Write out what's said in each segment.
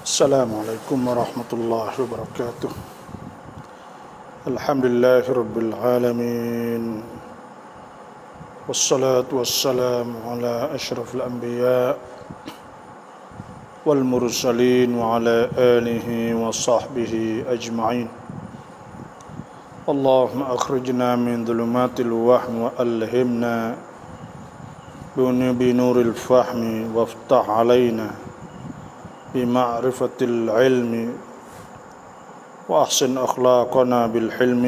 Assalamualaikum warahmatullahi wabarakatuh. Alhamdulillahi rabbil alamin. Wassalatu wassalamu ala asyrafil anbiya wal mursalin wa ala alihi wa sahbihi ajma'in. Allahumma akhrijna min dhulumatil wahmi wa alhimna bi nuril fahmi waftah alaina بمعرفة العلم وأحسن أخلاقنا بالحلم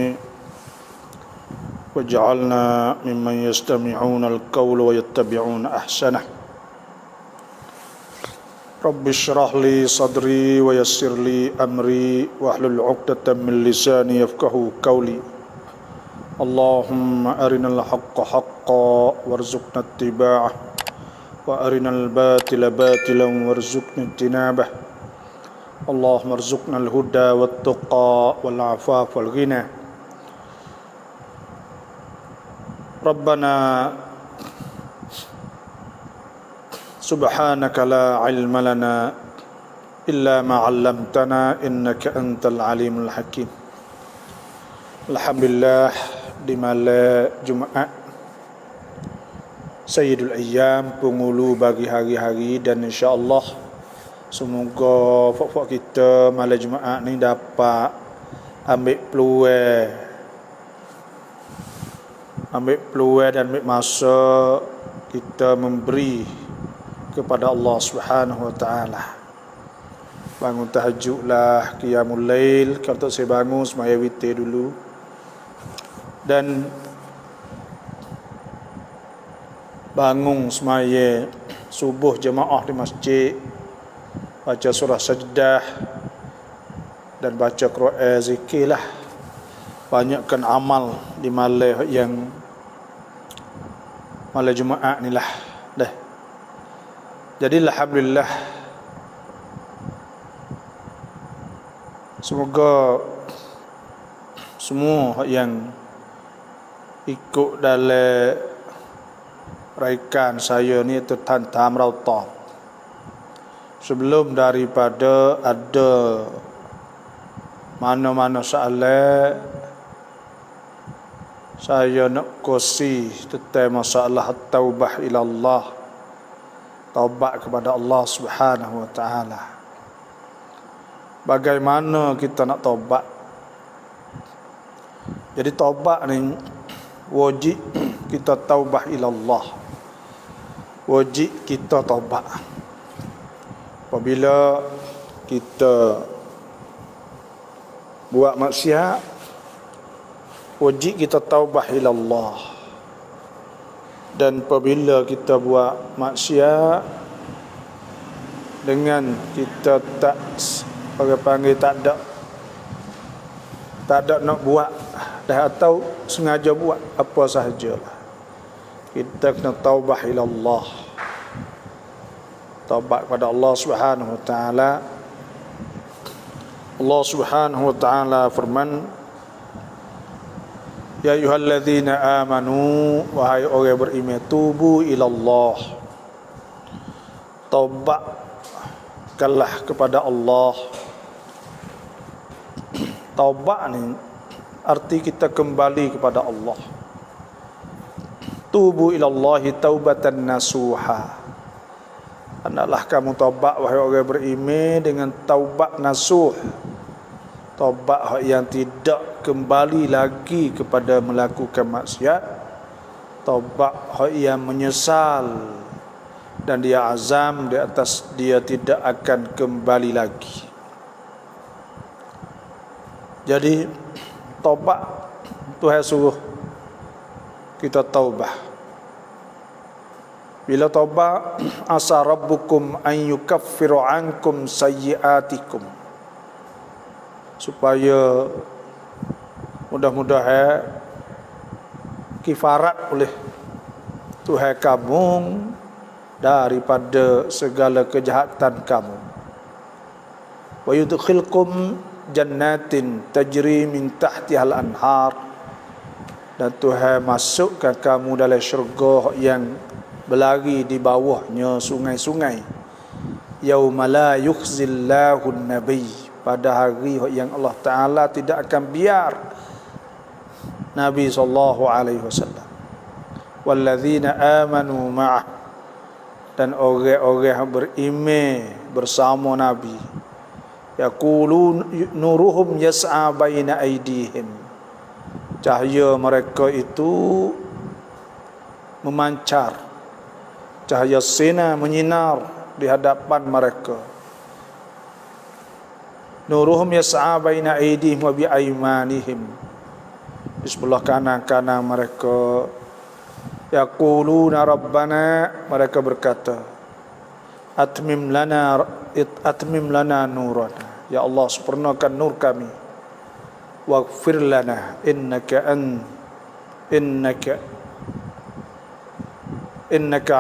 واجعلنا ممن يستمعون القول ويتبعون أحسنه رب اشرح لي صدري ويسر لي أمري واحلل عقدة من لساني يفقهوا قولي اللهم أرنا الحق حقا وارزقنا اتباعه وأرنا الباطل باطلا وارزقنا اجتنابه اللهم ارزقنا الهدى والتقى والعفاف والغنى ربنا سبحانك لا علم لنا إلا ما علمتنا إنك أنت العليم الحكيم. Alhamdulillah, di malam Jumaat Sayyidul Ayyam, penghulu bagi hari-hari, dan insya-Allah semoga fak-fak kita malam Jumaat ni dapat ambil peluang dan ambil masa kita memberi kepada Allah Subhanahu wa taala. Bangun tahajud lah, qiyamul lail, kalau tak saya bangun semaya witir dulu. Dan bangun semaya subuh jemaah di masjid, baca surah sajdah dan baca Quran, zikir lah. Banyakkan amal di malam yang malam Jumaat ni lah. Dah. Jadi alhamdulillah, semoga semua yang ikut dalam raikan saya ni itu tantam rauta. Sebelum daripada ada mana-mana soalan, saya nak kongsi tentang masalah taubah ila Allah, taubat kepada Allah Subhanahu wa taala. Bagaimana kita nak taubat? Jadi taubat ni wajib kita taubah ila Allah. Wajib kita taubat. Apabila kita buat maksiat, wajib kita taubah ila Allah. Dan apabila kita buat maksiat dengan kita tak orang panggil tak ada nak buat dah, atau sengaja buat apa sahajalah, kita kena taubah ila Allah. Taubat kepada Allah Subhanahu wa taala. Allah Subhanahu wa taala firman, ya ayyuhalladzina amanu, wahai orang beriman, tubu ila Allah, taubatkanlah kepada Allah. Taubat ni arti kita kembali kepada Allah. Tubu ilallahi taubatan nasuha. Hendaklah kamu taubat wahai orang beriman dengan taubat nasuh. Taubat yang tidak kembali lagi kepada melakukan maksiat. Taubat yang menyesal dan dia azam di atas dia tidak akan kembali lagi. Jadi taubat Tuhan suruh kita taubah. Bila taubat, asa rabbukum an yukaffiru ankum sayyiatikum, supaya mudah-mudahan kifarat oleh Tuhan kamu daripada segala kejahatan kamu. Wa yudkhilkum jannatin tajri min tahtihal anhar, dan Tuhan masukkan kamu dalam syurga yang berlari di bawahnya sungai-sungai yauma la yukhzillahu an-nabiy, pada hari yang Allah Taala tidak akan biar Nabi sallallahu alaihi wasallam, walladzina amanu ma'ah, dan orang-orang yang beriman bersama Nabi, yaqulun nuruhum yas'a baina aydihim, cahaya mereka itu memancar, cahaya sinar menyinar di hadapan mereka. Nuruhum yas'a baina aydihim wa bi aymanihim, di sebelah kanan-kanan mereka. Yaquluna rabbana, mereka berkata, atmim lana nurana, ya Allah sempurnakan nur kami, waghfir lana innaka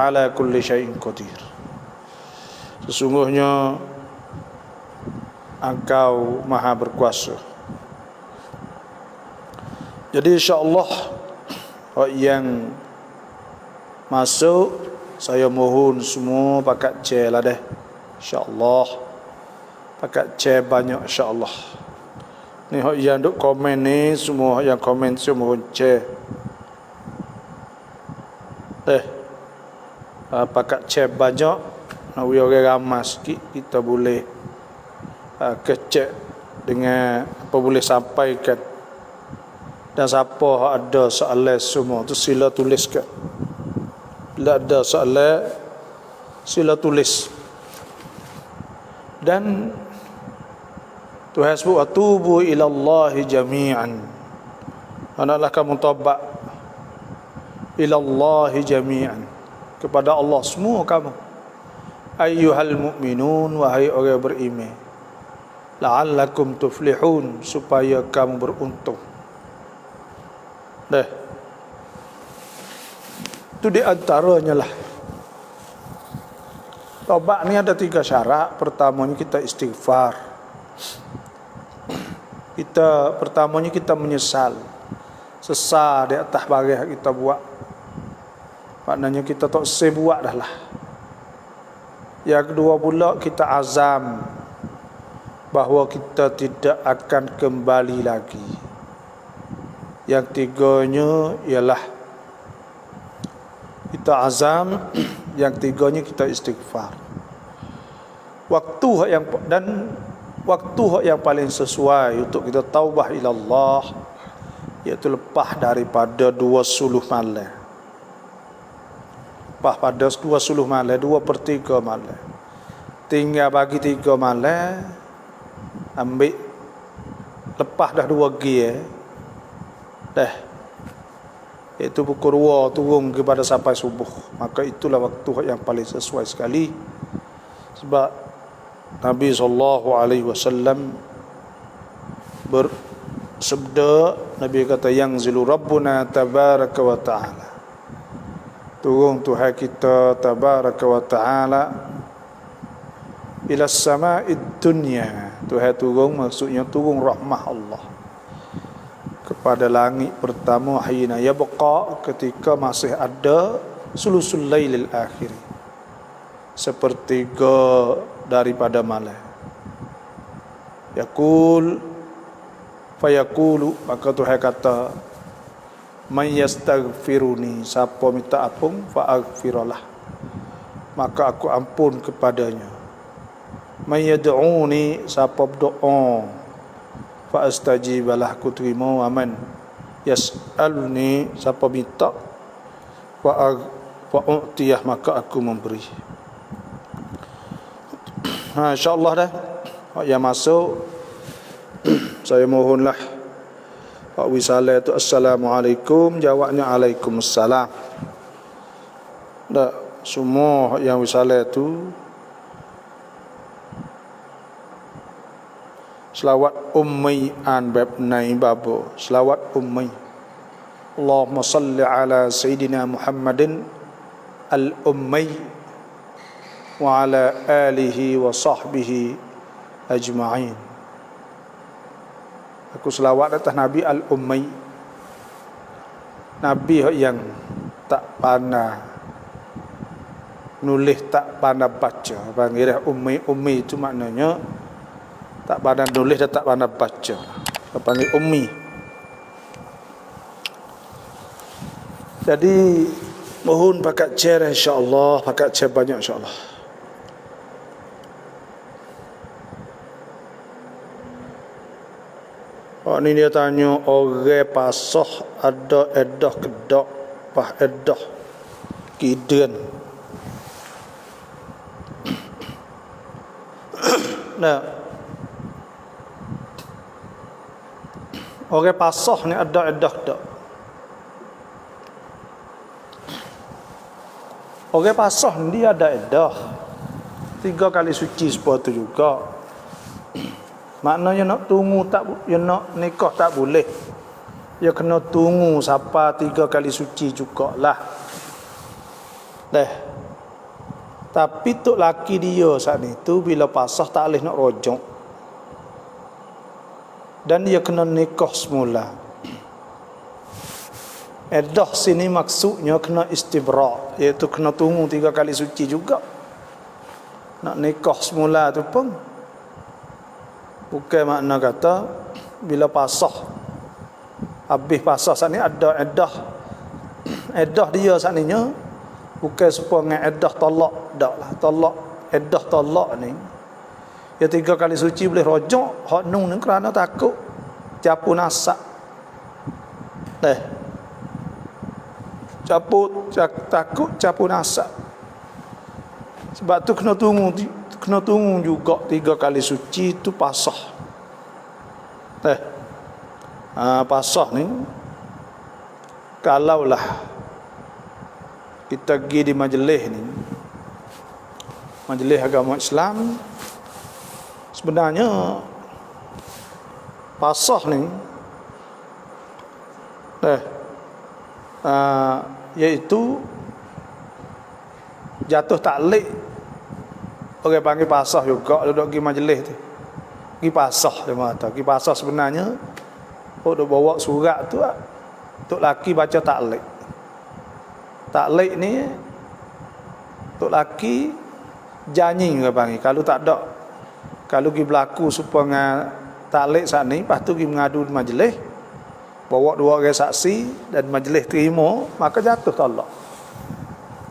ala kulli syai'in qadir, sesungguhnya Engkau maha berkuasa. Jadi insya-Allah yang masuk, saya mohon semua pakat chair lah deh, insya-Allah pakat chair banyak insya-Allah. Ni hok yang duk komen ni, semua yang komen semua mohon chair deh, pakat chair banyak, nak orang ramai sikit kita boleh kecek dengan apa boleh sampaikan. Dan siapa ada soalan semua tu sila tuliskan. Bila ada soalan sila tulis. Dan Tuhan sebut atubu ilallahi jami'an, hendaklah kamu taubat ilallahi jami'an, kepada Allah semua kamu, ayyuhal mu'minun, wahai orang beriman, la'allakum tuflihun, supaya kamu beruntung. Dah, itu di antaranya lah. Taubat ni ada 3 syarat. Pertamanya kita istighfar. Pertamanya kita menyesal, sesal di atas barang yang kita buat. Maknanya kita tak buat dah lah. Yang kedua pula kita azam bahawa kita tidak akan kembali lagi. Yang tiganya ialah kita azam, yang tiganya kita istighfar. Waktu yang paling sesuai untuk kita taubah ila Allah iaitu lepas daripada 2 suluh malam. Lepas pada 2 suluh malam, 2/3 malam. Tinggal bagi 3 malam, ambil lepas dah 2 gear dah, itu pukul 2 turun kepada sampai subuh. Maka itulah waktu yang paling sesuai sekali. Sebab Nabi SAW bersabda, Nabi kata, yanzilu Rabbuna tabaraka wa ta'ala, turun Tuhan kita tabaraka wa ta'ala ila sama'id dunya. Tuhan turun maksudnya turun rahmah Allah kepada langit pertama, hina yabqa, ketika masih ada sulusul lailil akhir, sepertiga daripada malam. Yaqul fayaqulu, maka Tuhan kata, man yastaghfiruni, siapa minta ampun, fa'aghfirullah, maka aku ampun kepadanya. Man yad'uni, siapa berdoa, fa'astajibalah, aku terima. Wa man yas'alni, siapa minta, fa'u'tiyah, maka aku memberi. InsyaAllah dah yang masuk, saya mohonlah Pak Wisala itu assalamualaikum, jawabnya Waalaikumsalam. Dah, semua yang Wisala itu selawat ummi an bab nai babo, selawat ummi. Allahumma salli ala Sayyidina Muhammadin al-ummi wa ala alihi wa sahbihi ajma'in. Aku selawat atas Nabi al-ummi, Nabi yang tak pandai nulis tak pandai baca. Panggil ummi itu maknanya tak pandai nulis dan tak pandai baca. Panggil ummi. Jadi mohon pakat share insya-Allah, pakat share banyak insya-Allah. Oh, ni dia tanya orang pasah ada edah kedok pah edah kiden. Nah, orang pasah ni ada edah kedok. Orang pasah ni dia ada edah 3 kali suci seperti tu juga. Maknanya nak tunggu tak, ya nak nikah tak boleh. Ya kena tunggu sampai 3 kali suci jugalah. Tapi tok laki dia saat itu bila pasah tak boleh nak rojok. Dan dia kena nikah semula. Edah sini maksudnya kena istibra', iaitu kena tunggu 3 kali suci juga. Nak nikah semula tu pun bukan makna kata bila pasah habis pasah saat ni ada edah dia saat ni bukan serupa dengan edah talak dak lah. Edah talak ni ya 3 kali suci boleh rojak hak nun ni kerana takut capu nasab. Takut capu nasab. Sebab tu kena tunggu juga 3 kali suci tu pasah. Pasah ni kalaulah kita pergi di majlis ni, majlis agama Islam, sebenarnya pasah ni iaitu jatuh taklid. Orang panggil pasah juga duduk pergi majlis tu. Pergi pasah dia kata. Pergi pasah sebenarnya duk bawa surat tu tok laki baca taklid. Taklid ni tok laki janji orang panggil. Kalau tak ada, kalau pergi berlaku supaya taklid saat ni, lepas tu pergi mengadu di majlis, bawa 2 orang saksi dan majlis terima, maka jatuh talak.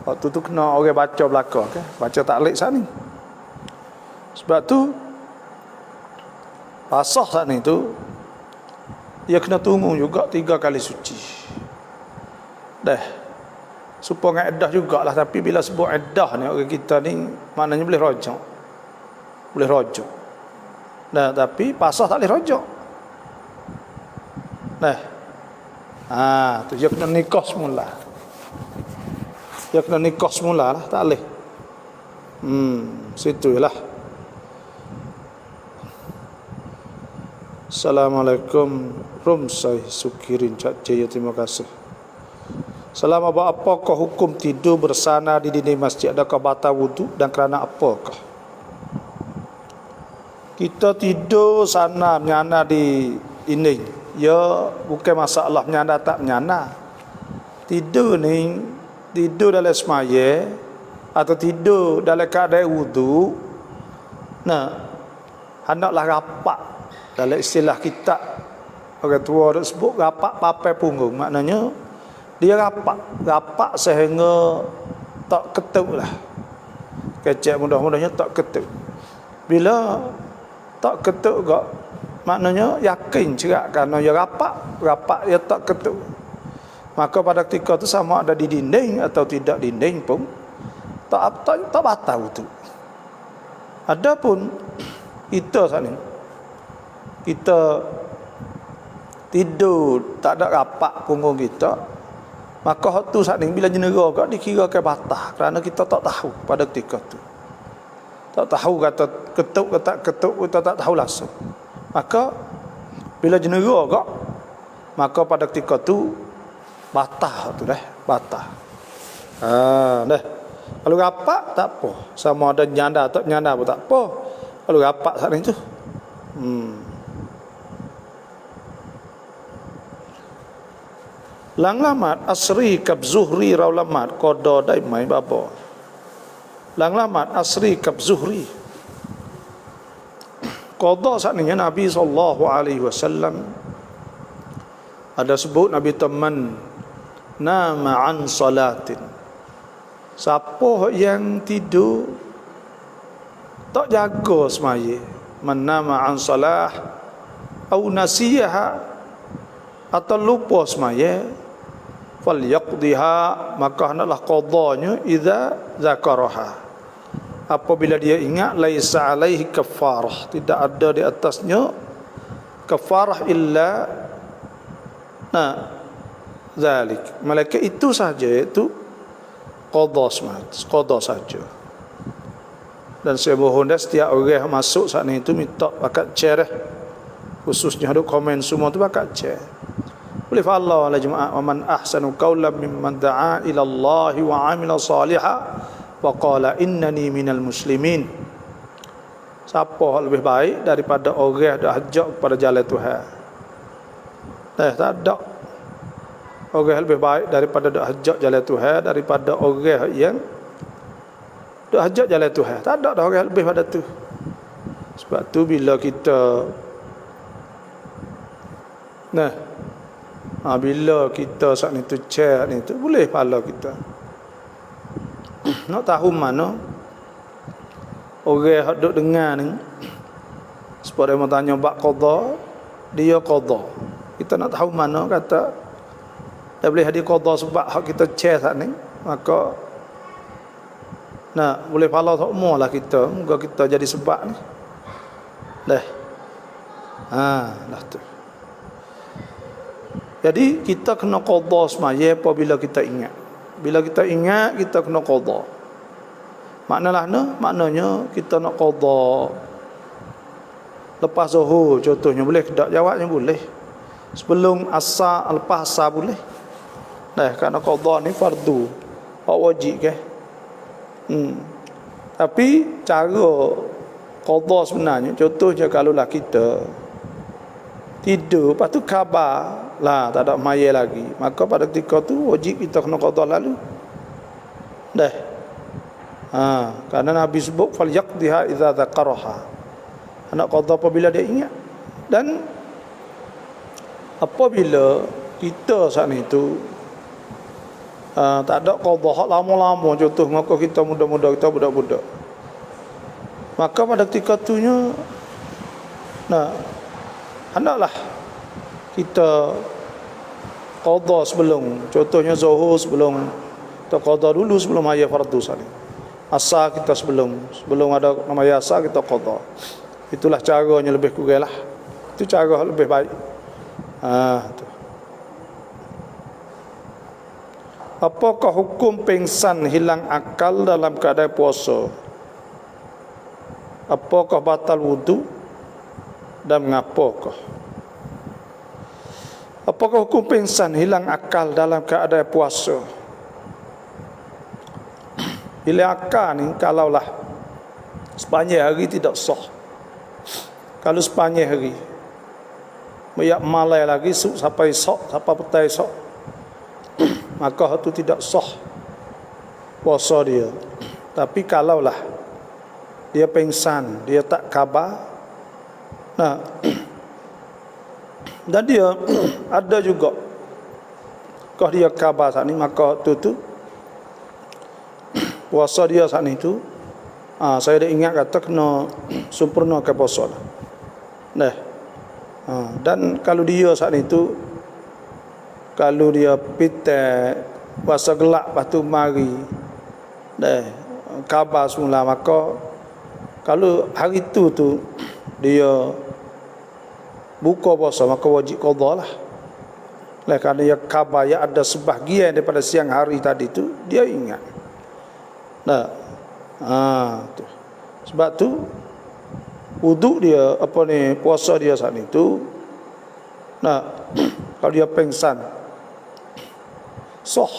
Waktu tu kena orang baca belakang, baca taklid saat ni. Sebab tu pasah saat ni tu dia kena tunggu juga 3 kali suci. Supaya iddah jugalah. Tapi bila sebut iddah ni orang kita ni maknanya boleh rojak. Boleh rojak. Tapi pasah tak boleh rojak. Tu dia kena nikah semula. Dia kena nikah semula lah, tak boleh. Situ lah. Assalamualaikum Rumsai Sukirin Cak Jaya, terima kasih. Selama apakah hukum tidur bersana di dinding masjid? Adakah batal wuduk dan kerana apakah? Kita tidur sana menyana di dinding, ya bukan masalah menyana tak menyana. Tidur ni, tidur dalam semaya atau tidur dalam keadaan wuduk, hendaklah rapat. Dalam istilah kita, orang tua duk sebut rapat papai punggung. Maknanya dia rapat sehingga tak ketuk lah. Kecek mudah-mudahnya tak ketuk. Bila tak ketuk juga, maknanya yakin cerak kerana dia rapat dia tak ketuk. Maka pada ketika tu sama ada di dinding atau tidak dinding pun tak batal tu. Adapun kita saat ni, kita tidur tak ada rapat punggung kita, maka hak tu saat ni bila jenera kat dikirakan batal kerana kita tak tahu pada ketika tu. Tak tahu kata ketuk ke tak ketuk, kita tak tahu langsung. Maka bila jenera kat, maka pada ketika tu batal tu batal. Kalau rapat tak apa, sama ada nyanda atau nyanda pun tak apa. Kalau rapat saat ni tu. Lang lamat asri kab zuhri raw lamat qada dai mai babo. lang lamat asri kab zuhri qada saknanya Nabi sallallahu alaihi wasallam ada sebut Nabi teman nama an salatin, siapa yang tidur tak jaga semaya, man nama an salah au nasiyaha atau lupa semaya, fal yaqdiha maka hendaklah qadanya idza zakaraha, apabila dia ingat, laisa alaihi kafarah, tidak ada di atasnya kafarah illa zalik, malaikat itu saja, itu qada saja. Dan saya mohon dah setiap orang masuk saat itu minta bakat cereh, khususnya ada komen semua tu bakat cereh. Boleh Allah ala jemaah, wa man ahsanu qawlan mimman da'a ila Allah wa 'amila salihan wa qala innani minal muslimin. Siapa lebih baik daripada orang yang ajak kepada jalan Tuhan? Tak ada orang lebih baik daripada ajak jalan Tuhan daripada orang yang ajak jalan Tuhan. Tak ada orang lebih pada tu. Sebab tu bila kita bila kita saat ni tu cek ni tu boleh pahala kita. Nak tahu mana orang yang duduk dengar ni, sebab dia mau tanya bab qada, dia qada. Kita nak tahu mana kata dia boleh hadir qada sebab hak kita cek saat ni, maka boleh pahala tak lah kita. Moga kita jadi sebab ni. Dah tu. Jadi kita kena qada semaya apabila kita ingat. Bila kita ingat, kita kena qada. Maknanya kita nak qada lepas zuhur contohnya, boleh tak? Jawabnya boleh. Sebelum asar, lepas asar boleh. Kerana qada ni fardu, wajib ke? Tapi cara qada sebenarnya, contohnya kalaulah kita tidur, lepas tu khabar lah tak ada maya lagi, maka pada ketika tu wajib kita kena qada lalu. Kerana Nabi sebut fal yaqdiha idza dzakaraha, nak qada apabila dia ingat. Dan apabila kita saat itu tak ada qada hak lama-lama, contoh maka kita muda-muda, kita budak-budak, maka pada ketika tunya hendaklah kita qada sebelum, contohnya zuhur sebelum, kita qada dulu sebelum ayat fardu saling. Asar kita sebelum ada nama asar kita qada. Itulah caranya lebih kurang lah. Itu cara lebih baik. Tu. Apakah hukum pingsan hilang akal dalam keadaan puasa? Apakah batal wudu dan mengapakah? Apakah hukum pingsan hilang akal dalam keadaan puasa? Hilang akal ni kalaulah sepanjang hari tidak sah. Kalau sepanjang hari mayak malai lagi sampai esok, sampai petang esok, maka itu tidak sah puasa dia. Tapi kalaulah dia pingsan, dia tak khabar, dan dia ada juga kalau dia khabar saat ni, maka tu puasa dia saat ni tu, saya dah ingat kata kena sempurna ke puasa lah. Dan kalau dia saat ni tu, kalau dia pitai puasa gelap, lepas tu mari khabar semula, maka kalau hari tu dia buka puasa, maka wajib qada lah. Kerana dia khabar yang ada sebahagian daripada siang hari tadi tu dia ingat. Tu. Sebab tu wudu dia, puasa dia saat itu, kalau dia pingsan sah.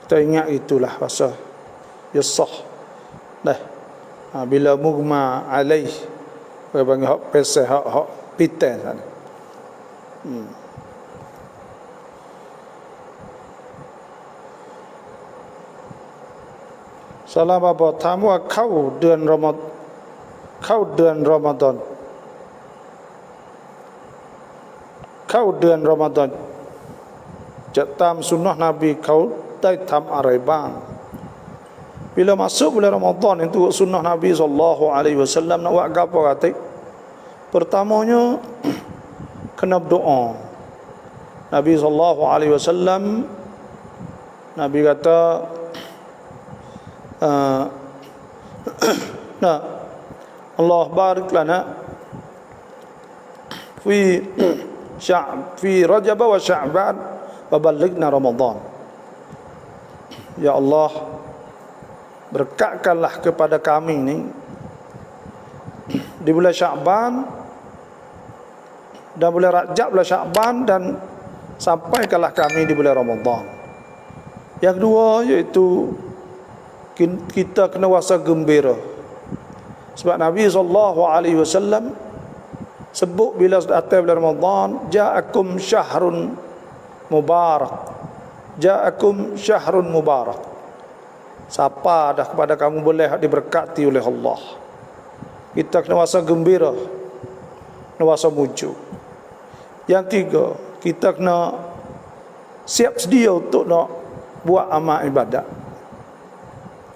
Kita ingat itulah pasal dia sah. Bila mugma alaih, bagi hak pesah, hak pitan sana. Salam apa? ถามว่าเข้าเดือนรอมฎอนเข้าเดือนรอมฎอนเข้าเดือนรอมฎอนจะตามสุนนะนบีเขาได้ทำอะไรบ้าง bila masuk bulan Ramadan itu sunnah Nabi sallallahu alaihi wasallam nak buat apa kata? Pertamanya kena berdoa. Nabi sallallahu alaihi wasallam Nabi kata nah Allah barik lana fi Rajab wa Sya'ban wa ballighna Ramadan. Ya Allah, berkatkanlah kepada kami ni di bulan Sya'ban dan bulan Rajab, bulan Sya'ban, dan sampaikanlah kami di bulan Ramadan. Yang kedua iaitu kita kena rasa gembira. Sebab Nabi SAW sebut bila datang bulan Ramadan, ja'akum syahrun mubarak, ja'akum syahrun mubarak. Siapa dah kepada kamu boleh diberkati oleh Allah. Kita kena rasa gembira, kena rasa muju. Yang tiga, kita kena siap sedia untuk nak buat amal ibadat.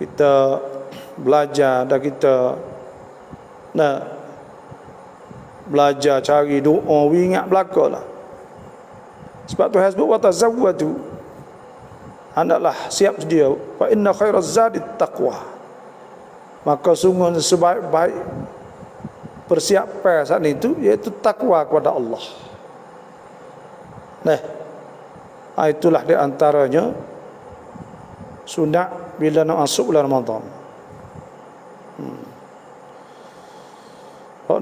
Kita belajar dan kita nak belajar cari doa, ingat belakalah. Sebab Tuhan sebut wa tazawwadu, hendaklah siap sedia. Fa inna khairaz zadit taqwa. Maka sungguh sebaik-baik persiapan saat itu iaitu takwa kepada Allah. Nah, itulah di antaranya sunat bila nak masuk bulan Ramadan.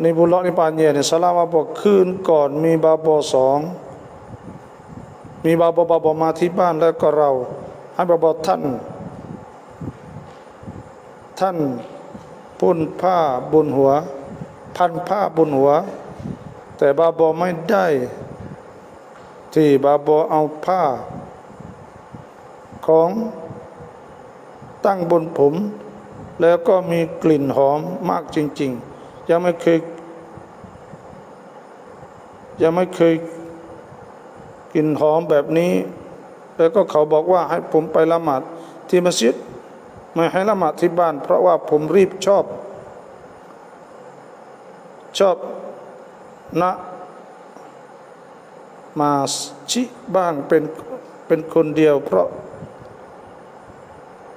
Ni bulan ni panjang ni. Salam apa? คืนก่อนมีบาบอสองมีบาบอมาที่บ้านแล้วก็เราให้บาบอท่านพ่นผ้าบนหัวพันผ้าบนหัวแต่บาบอไม่ได้ที่บาบอเอาผ้าของตั้งบนผมแล้วก็มีกลิ่นหอมมากจริงๆยังไม่เคยกลิ่นหอมแบบนี้แล้วก็เขาบอกว่าให้ผมไปละหมาดที่มัสยิดไม่ให้ละหมาดที่บ้านเพราะว่าผมรีบชอบนะมาชิบ้างเป็นคนเดียวเพราะ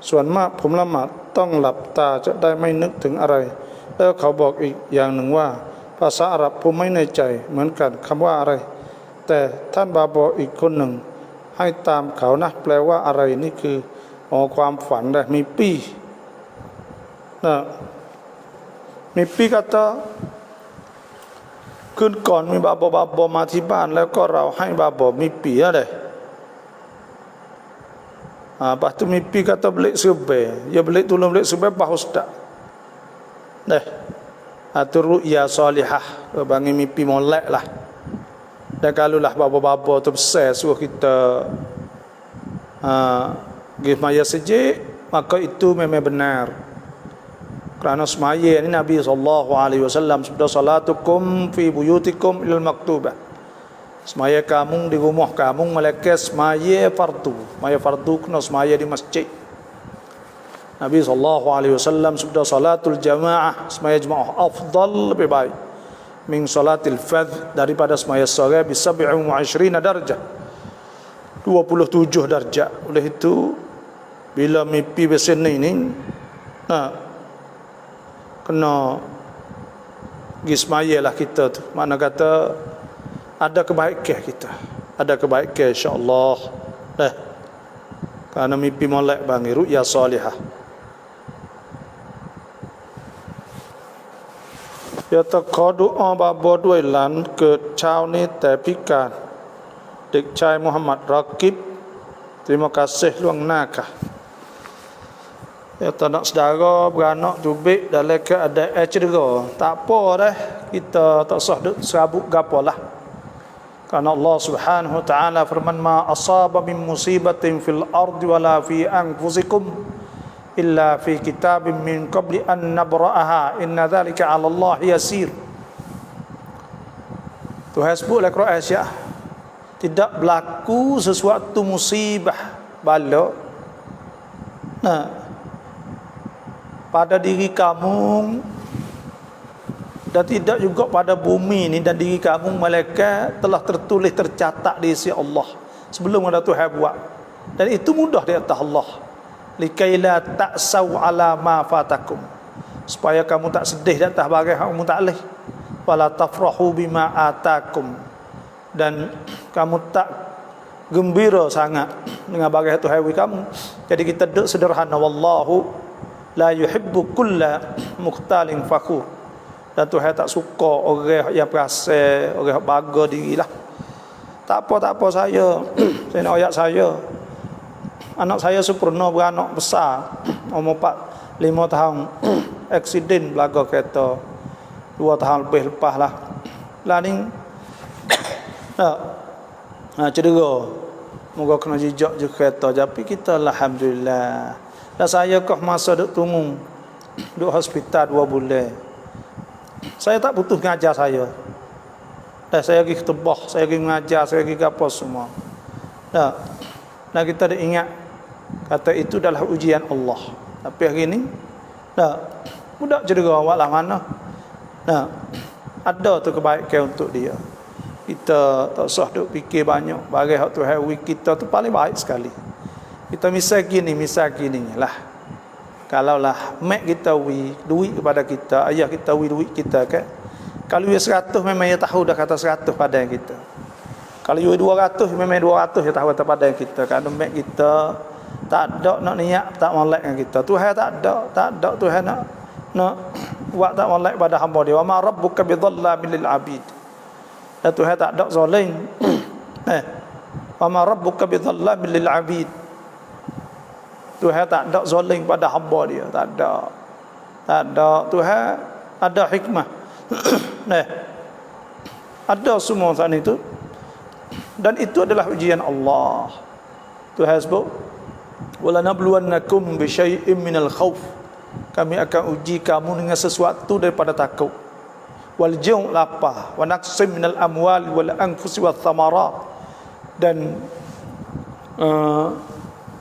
ส่วนมากผมละหมาดต้องหลับตาจะได้ไม่นึกถึงอะไรแล้วเขาบอกอีกอย่างหนึ่งว่าภาษาอาหรับผมไม่แน่ใจเหมือนกันคำว่าอะไรแต่ท่านบาบอกอีกคนหนึ่งให้ตามเขานะแปลว่าอะไรนี่คือความฝันนะมีปีนะมีปีกataคืนก่อนมีบาบอมาที่บ้านแล้วก็เราให้บาบอมีปีอะไรlepas tu mimpi kata belik sebai, ya belik tolong belik sebai bah ustaz. Dah. Itu ru'ya salihah, bangi mimpi molek lah. Dan kalau lah bapa-bapa tu besar suruh kita pergi semaya sejik, maka itu memang benar. Kerana semaya ni Nabi SAW sabda salatukum fi buyutikum ilal maktubah. Semaya kamu di rumah kamu malaikat semaya fardu. Semaya fardu kena semaya di masjid. Nabi SAW sabda salatul jamaah, semaya jemaah afdal lebih baik min salatil fadh, daripada semaya sore bi 27 darjah, 27 darjah. Oleh itu bila mimpi beseni ni kena pergi semaya lah kita tu. Mana kata ada kebaikan kita, ada kebaikan insya-Allah. Kerana mimpi molek bang ru'ya salihah. Ya ตะขอดุอาบาบอด้วยหลานเกิดเช้านี้แต่พิการเด็กชายมุฮัมมัดรากิบ terima kasih ล่วงหน้าค่ะ Ya tak saudara beranak tubik dalam keadaan cedera, tak apa dah, kita tak usah serabut gapo lah. Karena Allah Subhanahu wa taala firman ma asaba min musibatin fil ardi wala fi anfusikum illa fi kitabim min qabli an nabra'aha inna dhalika 'ala Allah yasir. Tuhan sebut dalam Quran Aisyah, tidak berlaku sesuatu musibah bala pada diri kamu dan tidak juga pada bumi ni dan diri kamu, malaikat telah tertulis tercatat di sisi Allah sebelum ada Tuhan buat, dan itu mudah di atas Allah. Likaila ta'sau ala ma fatakum, supaya kamu tak sedih di atas barang yang kamu tak boleh. Wala tafrahu bima atakum, dan kamu tak gembira sangat dengan barang Tuhan bagi kamu. Jadi kita duduk sederhana, wallahu la yuhibbu kulla mukhtalin fakhur, dan Tuhan tak suka orang yang perasa, orang yang bangga dirilah. Tak apa saya saya nak ayat saya. Anak saya sempurna, beranak besar, umur 4-5 tahun aksiden belakang kereta 2 tahun lebih lepas lah. Lah ni cedera, moga kena jejak je kereta. Tapi kita alhamdulillah. Dan saya kau masa duk tunggu duk hospital 2 bulan. Saya tak butuh ngajar saya. Dan saya pergi ketebah, saya pergi mengajar, saya pergi apa semua. Nah kita dah ingat kata itu adalah ujian Allah. Tapi hari ni budak cedera awak lah mana. Ada tu kebaikan untuk dia. Kita tak usah duk fikir banyak. Bagi hak Tuhan kita tu paling baik sekali. Kita misal gini lah. Kalaulah mak kita duit kepada kita, ayah kita duit kita kan. Kalau dia 100 memang dia tahu dah kata 100 pada kita. Kalau dia 200 memang 200 dia tahu kata pada kita. Kalau mak kita tak ada nak niat tak molek dengan kita. Tuhan tak ada Tuhan nak buat tak molek pada hamba dia. Wa ma rabbuka bidhallamin lil abid. Dan Tuhan tak ada zalim. Wa ma rabbuka bidhallamin lil abid. Tuhan tak ada zalim pada hamba dia, tak ada. Tuhan ada hikmah. Ada semua saat itu, dan itu adalah ujian Allah. Tuhan sebut, wala nabluwannakum bi syai'in minal khauf, kami akan uji kamu dengan sesuatu daripada takut, wal ju' lapar, wa naqsim minal amwal wal anfusi wath thamarat, dan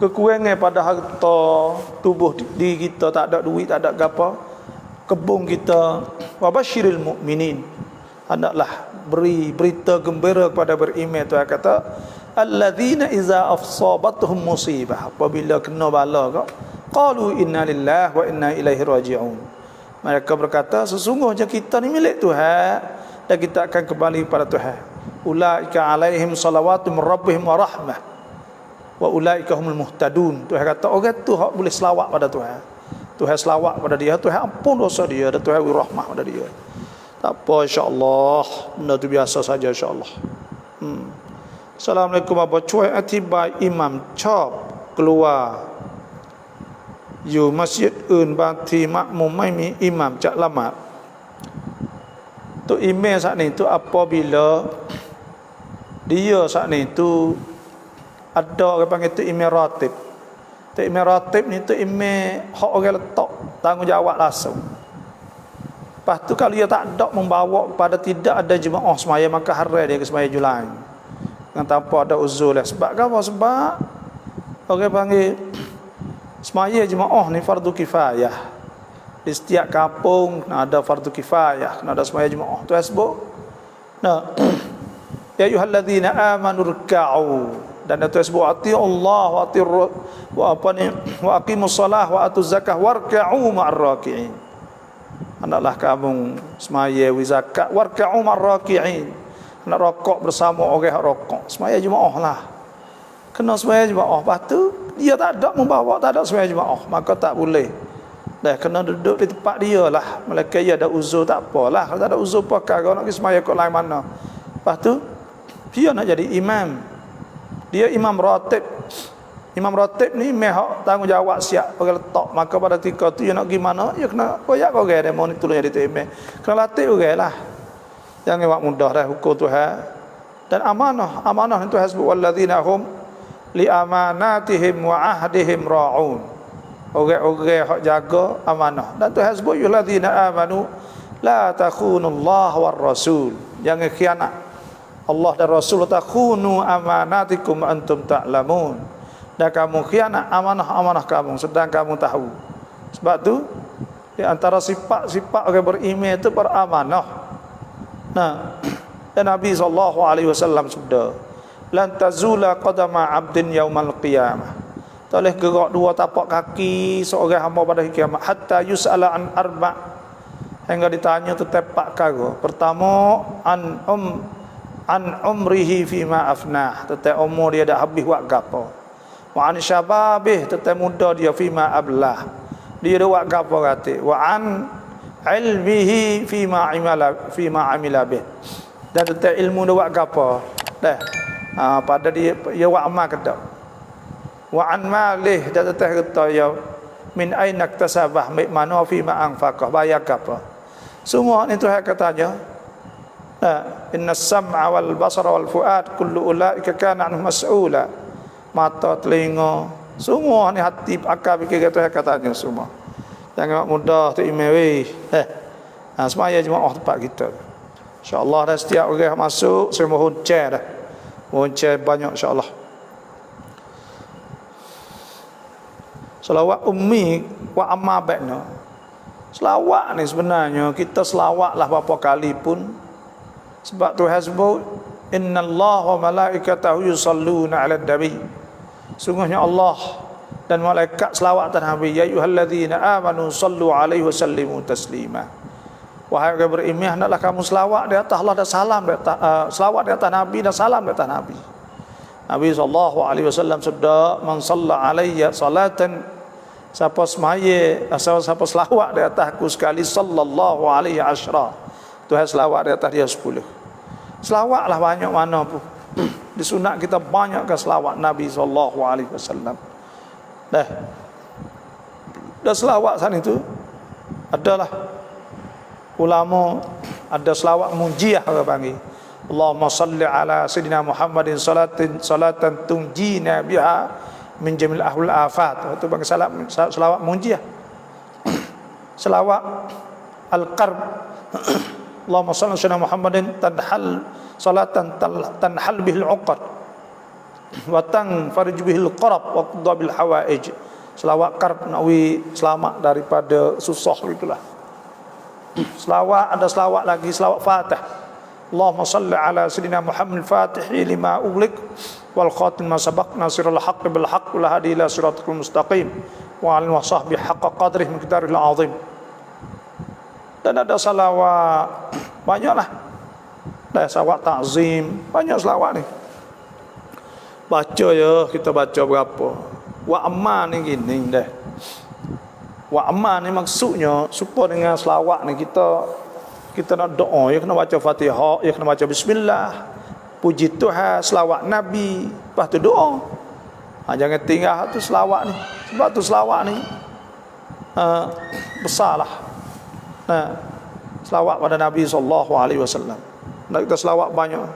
kekurangan pada harta tubuh diri kita, tak ada duit, tak ada apa, kebun kita. Wa basyiril mu'minin, hendaklah beri berita gembira kepada beriman. Tuhan kata alladzina iza afsabatuhum musibah, apabila kena bala kau, qalu inna lillahi wa inna ilaihi raji'un, mereka berkata sesungguhnya kita ni milik Tuhan dan kita akan kembali kepada Tuhan. Ulaika alaihim salawatu min rabbihim wa rahmah wa ulaika humul muhtadun. Tuhan kata orang tu hak boleh selawat pada Tuhan. Tuhan selawat pada dia, Tuhan ampun dosa dia, dan Tuhan beri rahmah pada dia. Tak apa, insya-Allah. Benda tu biasa saja, insya-Allah. Assalamualaikum apa cuai atibai imam chop keluarอยู่มัสยิดอื่นบางทีมักมุมไม่มีอิหมัมจะละหมาด tu imam saat ni tu apabila dia saat ni tu ada orang panggil tu imam ratib. Tu imam ratib ni tu imam hak orang letak tanggungjawab langsung. Lepas tu kalau dia tak ada membawa kepada tidak ada jemaah semaya, maka haram dia ke semaya Julai dengan tanpa ada uzur lah. Sebab apa? Sebab orang panggil semaya jemaah ni fardu kifayah. Di setiap kampung ada fardu kifayah, ada semaya jemaah. Tu sebut ya ayyuhalladzina amanu ruk'u, dan itu sebut ati Allah wa ati wa aqimus salah wa atuz zakah warka'u ma'ar raki'in. Hendaklah kamu semaya zakat warka'u ma'ar raki'in, nak rokok bersama orang yang rokok. Semaya jemaah lah, kena semaya jemaah. Lepas tu dia tak ada membawa, tak ada semaya jemaah, maka tak boleh. Dah kena duduk di tempat dia lah. Malaikat dia ada uzur, tak apalah. Kalau tak ada uzur pakai, kau nak pergi semaya kat lain mana. Lepas tu dia nak jadi imam. Dia imam ratib. Imam ratib ni mehak tanggungjawab siap pakai letak. Maka pada ketika tu dia nak pergi mana, dia kena koyak kau dia mau ni tolong jadi imam. Kena latih orang lah. Jangan buat mudah dah hukum Tuhan. Dan amanah itu Tuhan sebut walladzina hum li amanatihim wa ahdihim ra'un. orang-orang hak jaga amanah. Dan Tuhan sebut yuladina amanu la takhunullah war rasul. Jangan khianat Allah dan Rasul. Takhunu amanatikum antum ta'lamun. Dan kamu khianat amanah-amanah kamu sedang kamu tahu. Sebab tu di antara sifat-sifat orang beriman itu beramanah. Nah, dan Nabi SAW sudah lan tazula qadama 'abdin yaumal qiyamah. Tak boleh gerak dua tapak kaki seorang hamba pada hari kiamat hatta yus'ala an arba', hingga ditanya tentang 4 perkara. Pertama an umrihi fima afnah, tentang umur dia dah habis buat gapo. Wa an syababih, tentang muda dia fima ablah, dia dah buat gapo kata. Wa an ilmihi fima amila bih, dan tentang ilmu dia buat gapo dah. Pada dia buat amal ke tak. Wa an malih, dan tentang kata ya min aina iktasabah mana fima anfaqah, bayar gapo. Semua ni Tuhan katanya, inna sam'a wal basara wal fuad kullu ulaika kana anhu mas'ula. Mata, telinga, semua ni hati, akal, fikir Tuhan katanya semua. Jangan mudah tu imewi. Semaya jemaah tempat kita. InsyaAllah dah setiap orang masuk saya mohon chair dah. Mohon chair banyak insyaAllah. Selawat ummi wa amma ba'na. Selawat ni sebenarnya kita selawatlah berapa kali pun, sebab Tuhan sebut innallaha wa malaikatahu yusalluna 'alan nabi. Sungguhnya Allah dan malaikat selawat atas Nabi. Ya ayyuhalladzina amanu sallu 'alaihi wa sallimu taslima. Wahai orang beriman, hendaklah kamu selawat di atas Allah dan salam di atas, selawat di atas Nabi dan salam di atas Nabi. Nabi SAW sabda, man salla alayya salatan, siapa semaya, siapa selawat di atasku sekali, sallallahu alaihi asyra, Tuhan selawat di atas dia 10. Selawatlah banyak mana pun. Di sunat kita banyakkan selawat Nabi SAW. Dah selawat sana itu adalah ulama ada selawat munjiah orang panggil. Allahumma salli ala sayyidina Muhammadin salatan tunjina biha min jamil ahlul afat. Itu bagi selawat munjiah. Selawat al-qarb. Allahumma salli ala sayyidina Muhammadin salatan tanhal bihil uqad wa tanfarij bihil qarab wa qadha bil hawaij. Selawat qarb, nawi selamat daripada susah itulah. Selawat, ada selawat lagi, selawat Fatih. Allahumma salli ala sayyidina Muhammad al-Fatih lima ughliq wal khatim ma sabaq nasirul haqq bil haqq wal hadi ila siratal mustaqim wa alihi wa sahbihi haqqa qadrihi miqdaril azim. Dan ada selawat banyaklah. Dah selawat ta'zim, banyak selawat ni. Baca ya, kita baca berapa. Wa amma ni gini dah. Wa amma ni maksudnya supaya dengan selawat ni kita nak doa, ya kena baca Fatihah, ya kena baca bismillah, puji Tuhan, selawat Nabi, lepas tu doa. Jangan tinggal tu selawat ni. Sebab tu selawat ni besarlah. Selawat pada Nabi SAW. Nak kita selawat banyak.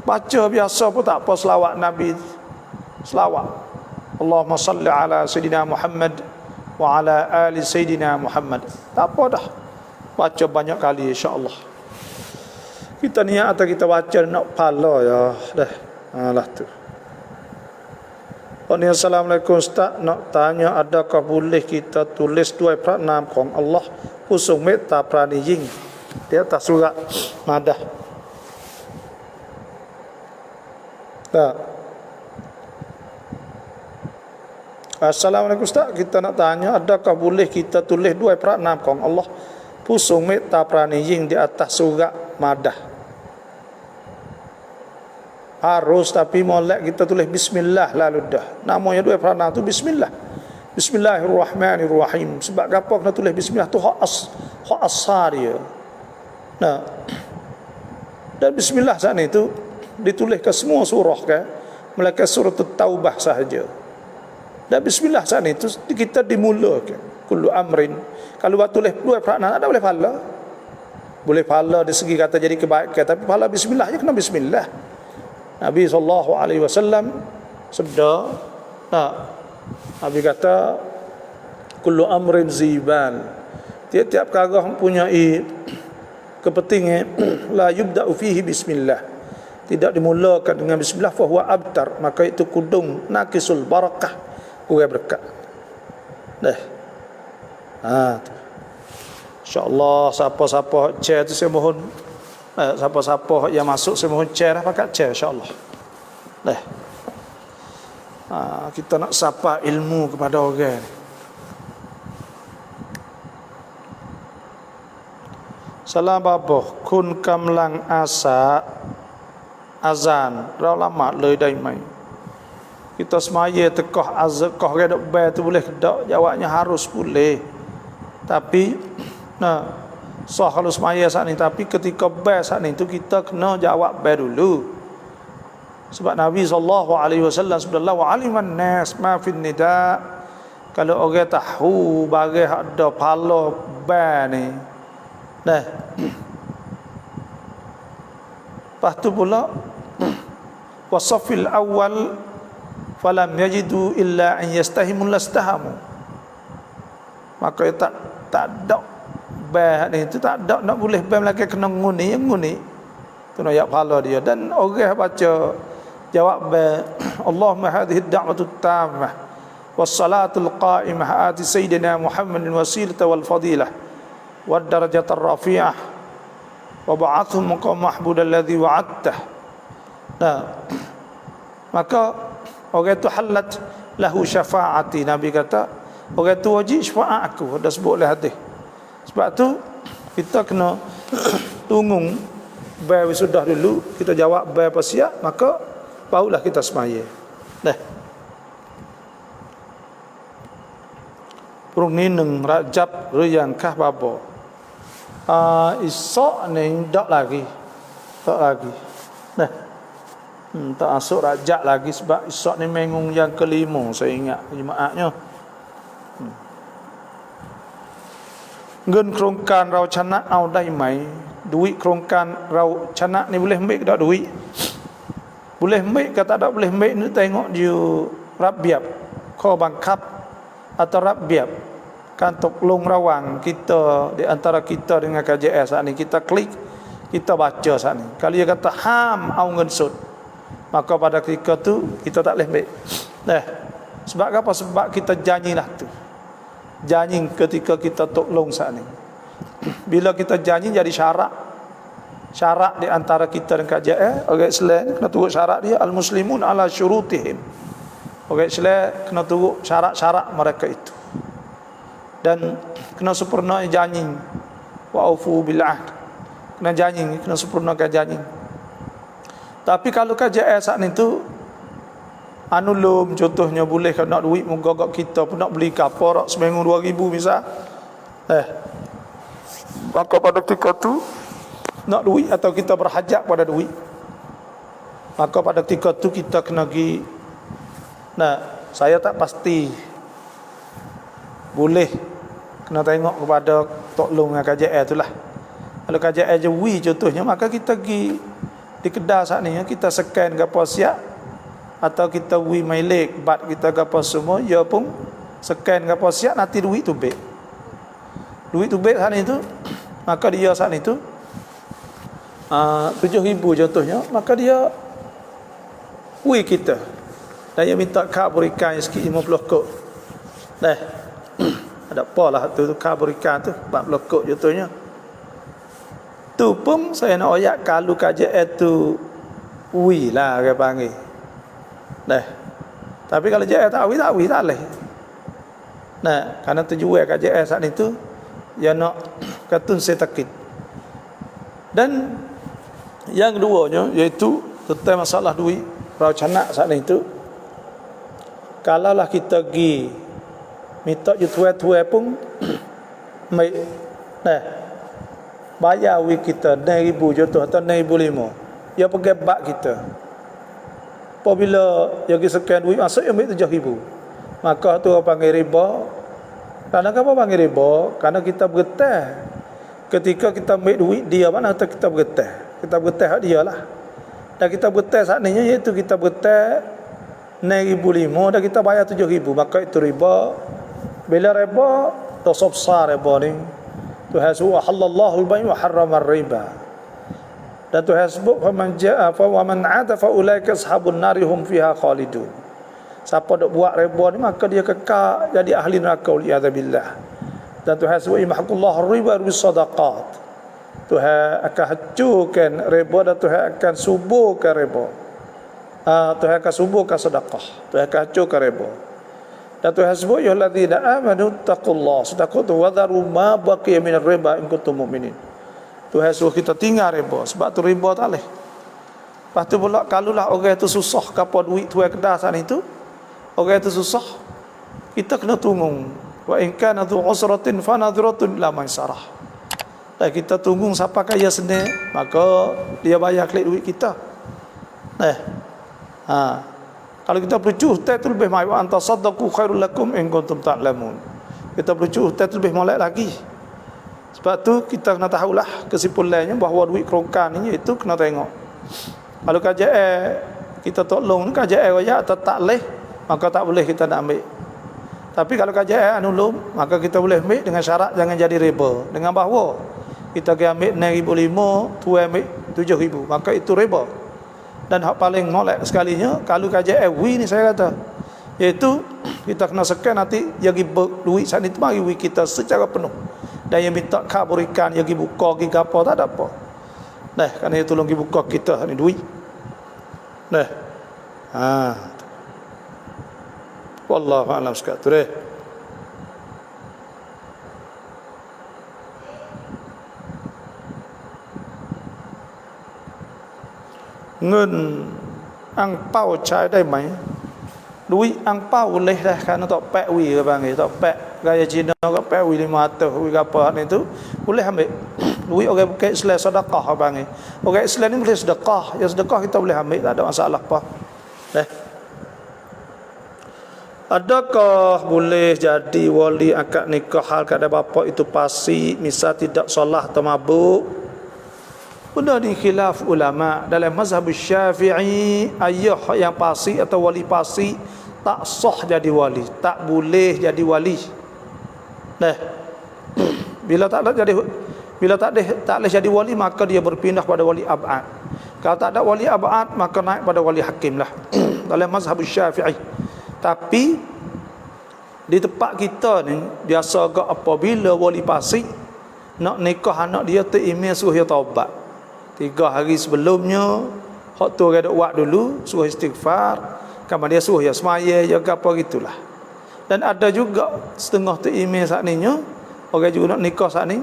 Baca biasa pun tak apa selawat Nabi. Selawat Allahumma salli ala sayyidina Muhammad wa ala ali sayyidina Muhammad. Tak apa dah. Baca banyak kali insya-Allah. Kita niat atau kita baca nak pahala ya. Dah. Lah tu. Assalamualaikum Ustaz, nak tanya adakah boleh kita tulis dua pranamของ Allah pusung meta prani ying di atas surat madah. Assalamualaikum Ustaz, kita nak tanya adakah boleh kita tulis dua pranam ของ Allah pusung meta prani ying di atas surat madah. Harus, tapi molek kita tulis bismillah lalu dah. Namanya dua pranam tu bismillah. Bismillahirrahmanirrahim. Sebab apa kena tulis bismillah tu hak asar dia. Nah. Dan bismillah saat itu ditulis ke semua surah ke, melainkan surah Taubah sahaja. Dan bismillah saat itu kita dimulakan kullu amrin. Kalau buat tulis dua pranam ada boleh pahala. Boleh pahala dari segi kata jadi kebaikan, tapi pahala bismillah je kena bismillah. Nabi SAW sabda Tak. Nabi kata kullu amrin ziban. Tiap-tiap perkara mempunyai kepentingan la yubda'u fihi bismillah. Tidak dimulakan dengan bismillah fa huwa abtar, maka itu kudung naqisul barakah, kurang berkat. Dah. InsyaAllah siapa-siapa chair tu saya mohon, siapa-siapa yang masuk saya mohon chair pakai chair insyaAllah. Dah. Kita nak sapa ilmu kepada orang. Salam babah kun kamlang asa azan rau lama lời đây mai. Kita semaya tekoh azan koh redok bel tu boleh dak, jawabnya harus boleh. Tapi sah kalau semaya saat ni, tapi ketika bel saat ni tu kita kena jawab bel dulu. Sebab Nabi SAW sebutlah wa aliman nas ma fin nida. Kalau orang tahu bagi ada pala bel ni. Dah. Lepas tu pula wasafil awal falam yajidu illa an yastahimul lastahamu. Maka tak ada bel ni tu, tak ada nak boleh bel lagi kena nguni, yang nguni tu nak pala dia. Dan orang baca jawab Allahumma hadhihi ad-da'watu at-tammah was-salatu al-qa'imah ati sayyidina Muhammadin wasilata wal fadilah wad darajatar rafi'ah wa ba'athu maqam mahmud alladhi wa'adtah. Maka orang tu halat lahu syafaati. Nabi kata orang tu wajib syafaat aku. Dah sebut oleh hadis. Sebab tu kita kena tunggu bayar sudah dulu, kita jawab bayar siap, maka barulah kita semaya. Dah. Perung ni neng Rajab ruyang kah babo. Esok ni tak lagi. Tak lagi. Dah. Tak masuk Rajab lagi sebab esok ni mengung yang kelima saya ingat jemaahnya. Ngen kerongkan rau canak au dai mai. Duit kerongkan rau canak ni boleh ambil ke tak duit? Boleh ambil ke tak boleh ambil ni tengok dia rabiab, kau bangkap atau rabiab. Kan tolong rawang kita di antara kita dengan KJS saat ni, kita klik, kita baca saat ni. Kalau dia kata ham au ngensut, maka pada ketika tu kita tak boleh ambil. Sebab apa? Sebab kita janjilah tu. Janji ketika kita tolong saat ni. Bila kita janji jadi syarat di antara kita dan KJS. Orang Islam kena turut syarat dia, al-muslimun ala syurutihim. Orang Islam kena turut syarat-syarat mereka itu. Dan kena sempurna janji. Wa aufu bil ahd. Kena janji, kena sempurnakan janji. Tapi kalau KJS saat ni tu anulum, contohnya boleh kalau nak duit menggagak kita pun nak beli kapal seminggu 2,000 misal. Maka pada ketika tu nak duit atau kita berhajat pada duit, maka pada ketika tu kita kena pergi. Saya tak pasti, boleh kena tengok kepada tolong dengan KJL tu lah. Kalau KJL je wi contohnya, maka kita pergi di kedai saat ni, kita scan ke apa siap, atau kita wi milik bat kita ke apa semua, dia pun scan ke apa siap, nanti duit tu baik. Duit tu baik saat ni tu, maka dia saat ni tu 7,000 contohnya, maka dia wi kita. Dan dia minta kad berikan sikit 50 kod. Ada apa lah tu kad berikan tu 40 kod contohnya. Tu pun saya nak ayat kalau KJL tu wi lah orang panggil. Tapi kalau JL tak wi tak boleh. Kerana tujuan KJL saat ni tu dia nak katun setakit. Dan yang keduanya iaitu tentang masalah duit rau canak saat ni tu. Kalaulah kita pergi minta jutuai-tuai pun mai bayar wik kita 9,000 contoh atau 9,500, dia pergi bak kita. Apabila dia pergi sekian duit masuk dia ambil 7,000, maka tu orang panggil riba. Kerana apa panggil riba? Kerana kita bergetah ketika kita ambil duit dia, mana atau kita bergetah hak dia lah. Dan kita bergetah saat ni iaitu kita bergetah 6,500 dah kita bayar 7,000, maka itu riba. Bila riba dosa besar riba ni. Tuhan sebut halallahu al-bay' wa harrama riba. Dan Tuhan sebut faman jaa fa wa man 'ada fa ulaika ashabun nari hum fiha khalidun. Siapa dok buat riba ni maka dia kekal jadi ahli neraka li'adzabillah. Dan Tuhan sebut imhaqullahu riba bis sadaqat. Tuhan akan hancurkan riba dan Tuhan akan suburkan riba. Tuhan akan suburkan sedekah. Tuhan akan hancurkan riba. Dan Tuhan sebut ya alladzina amanu taqullaha sedekah wa dharu ma baqiya min riba in kuntum mu'minin. Tuhan suruh kita tinggal riba, sebab tu riba tak leh. Lepas tu pula kalulah orang itu susah kapal duit tuai kedah saat itu, orang itu susah, kita kena tunggu. Wa in kana dhu usratin fa nadhratun ila maisarah. Dan kita tunggu siapa kaya senang, maka dia bayar klik duit kita. Kalau kita perlu cuhtai tu lebih baik, wa anta saddaqu khairul lakum in kuntum ta'lamun. Kita perlu cuhtai tu lebih molek lagi. Sebab tu kita kena tahulah kesimpulannya bahawa duit kerongkan ni itu kena tengok. Kalau KJL kita tolong KJL raya atau tak leh, maka tak boleh kita nak ambil. Tapi kalau KJL anulum, maka kita boleh ambil dengan syarat jangan jadi riba. Dengan bahawa kita ambil 6,500, tu ambil 7,000, maka itu riba. Dan hak paling molek sekalinya kalau KJL ni saya kata, iaitu kita kena sekan nanti bagi duit saat itu mari kita secara penuh. Dan yang minta kau berikan yang pergi buka pergi apa tak ada apa. Kerana dia tolong pergi buka kita ni duit. Wallahu a'lam sekalian. Ngân ăn bao trái đây mấy duit ăn bao boleh dah kerana tak pak wi ke bang, tak pak gaya Cina ke pak wi 500 wi apa ni tu boleh ambil. Duit orang bukan Islam sedekah bang. Orang Islam ni boleh sedekah, ya sedekah kita boleh ambil, tak ada masalah apa. Adakah boleh jadi wali akad nikah hal kada bapa itu pasti misal tidak solah atau mabuk? Benda ni khilaf ulama dalam mazhab Syafi'i, ayah yang pasti atau wali pasti tak sah jadi wali, tak boleh jadi wali. Bila tak boleh jadi wali maka dia berpindah pada wali ab'ad. Kalau tak ada wali ab'ad maka naik pada wali hakim lah dalam mazhab Syafi'i. Tapi di tempat kita ni biasa agak apabila wali pasti nak nikah anak dia tu email suruh dia taubat 3 hari sebelumnya, hak tu dia buat dulu, suruh istighfar, kemudian dia suruh ya semaya jaga apa gitulah. Dan ada juga setengah tu email saat ni nya orang juga nak nikah saat ni,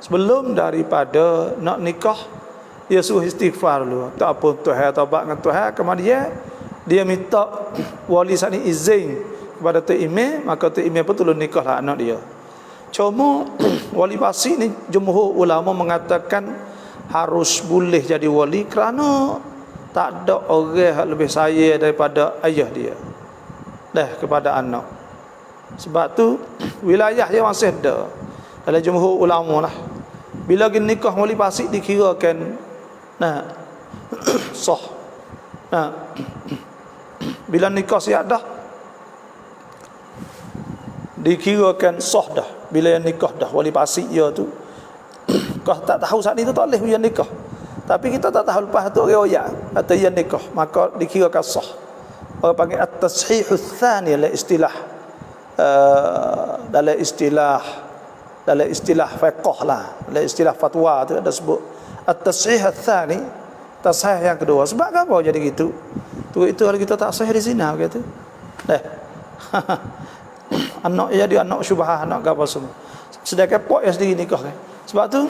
sebelum daripada nak nikah dia suruh istighfar dulu, tak apa Tuhan taubat dengan Tuhan, kemudian dia minta wali saat ni izin kepada tu email, maka tu email pun tolong nikahlah anak dia. Cuma wali pasti ni jumhur ulama mengatakan harus boleh jadi wali kerana tak ada orang yang lebih sayang daripada ayah dia kepada anak. Sebab tu wilayah yang masih ada dalam jumhur ulama lah, bila nikah wali pasti dikirakan sah. Bila nikah siap dah dikirakan sah dah. Bila yang nikah dah wali pasti dia tu kau tak tahu saat itu tak boleh yang nikah, tapi kita tak tahu lepas tu riwayat atau yang nikah, maka dikirakan sah. Orang panggil at-tashihus tsani dalam istilah dalam istilah fiqh lah, dalam istilah fatwa tu ada sebut at-tashihus tsani, tasahih yang kedua. Sebab apa jadi gitu? Itu kalau kita tak sahih di sini gitu. Anak jadi anak syubhah, anak apa semua. Sedangkan pok yang sendiri nikah kan. Sebab tu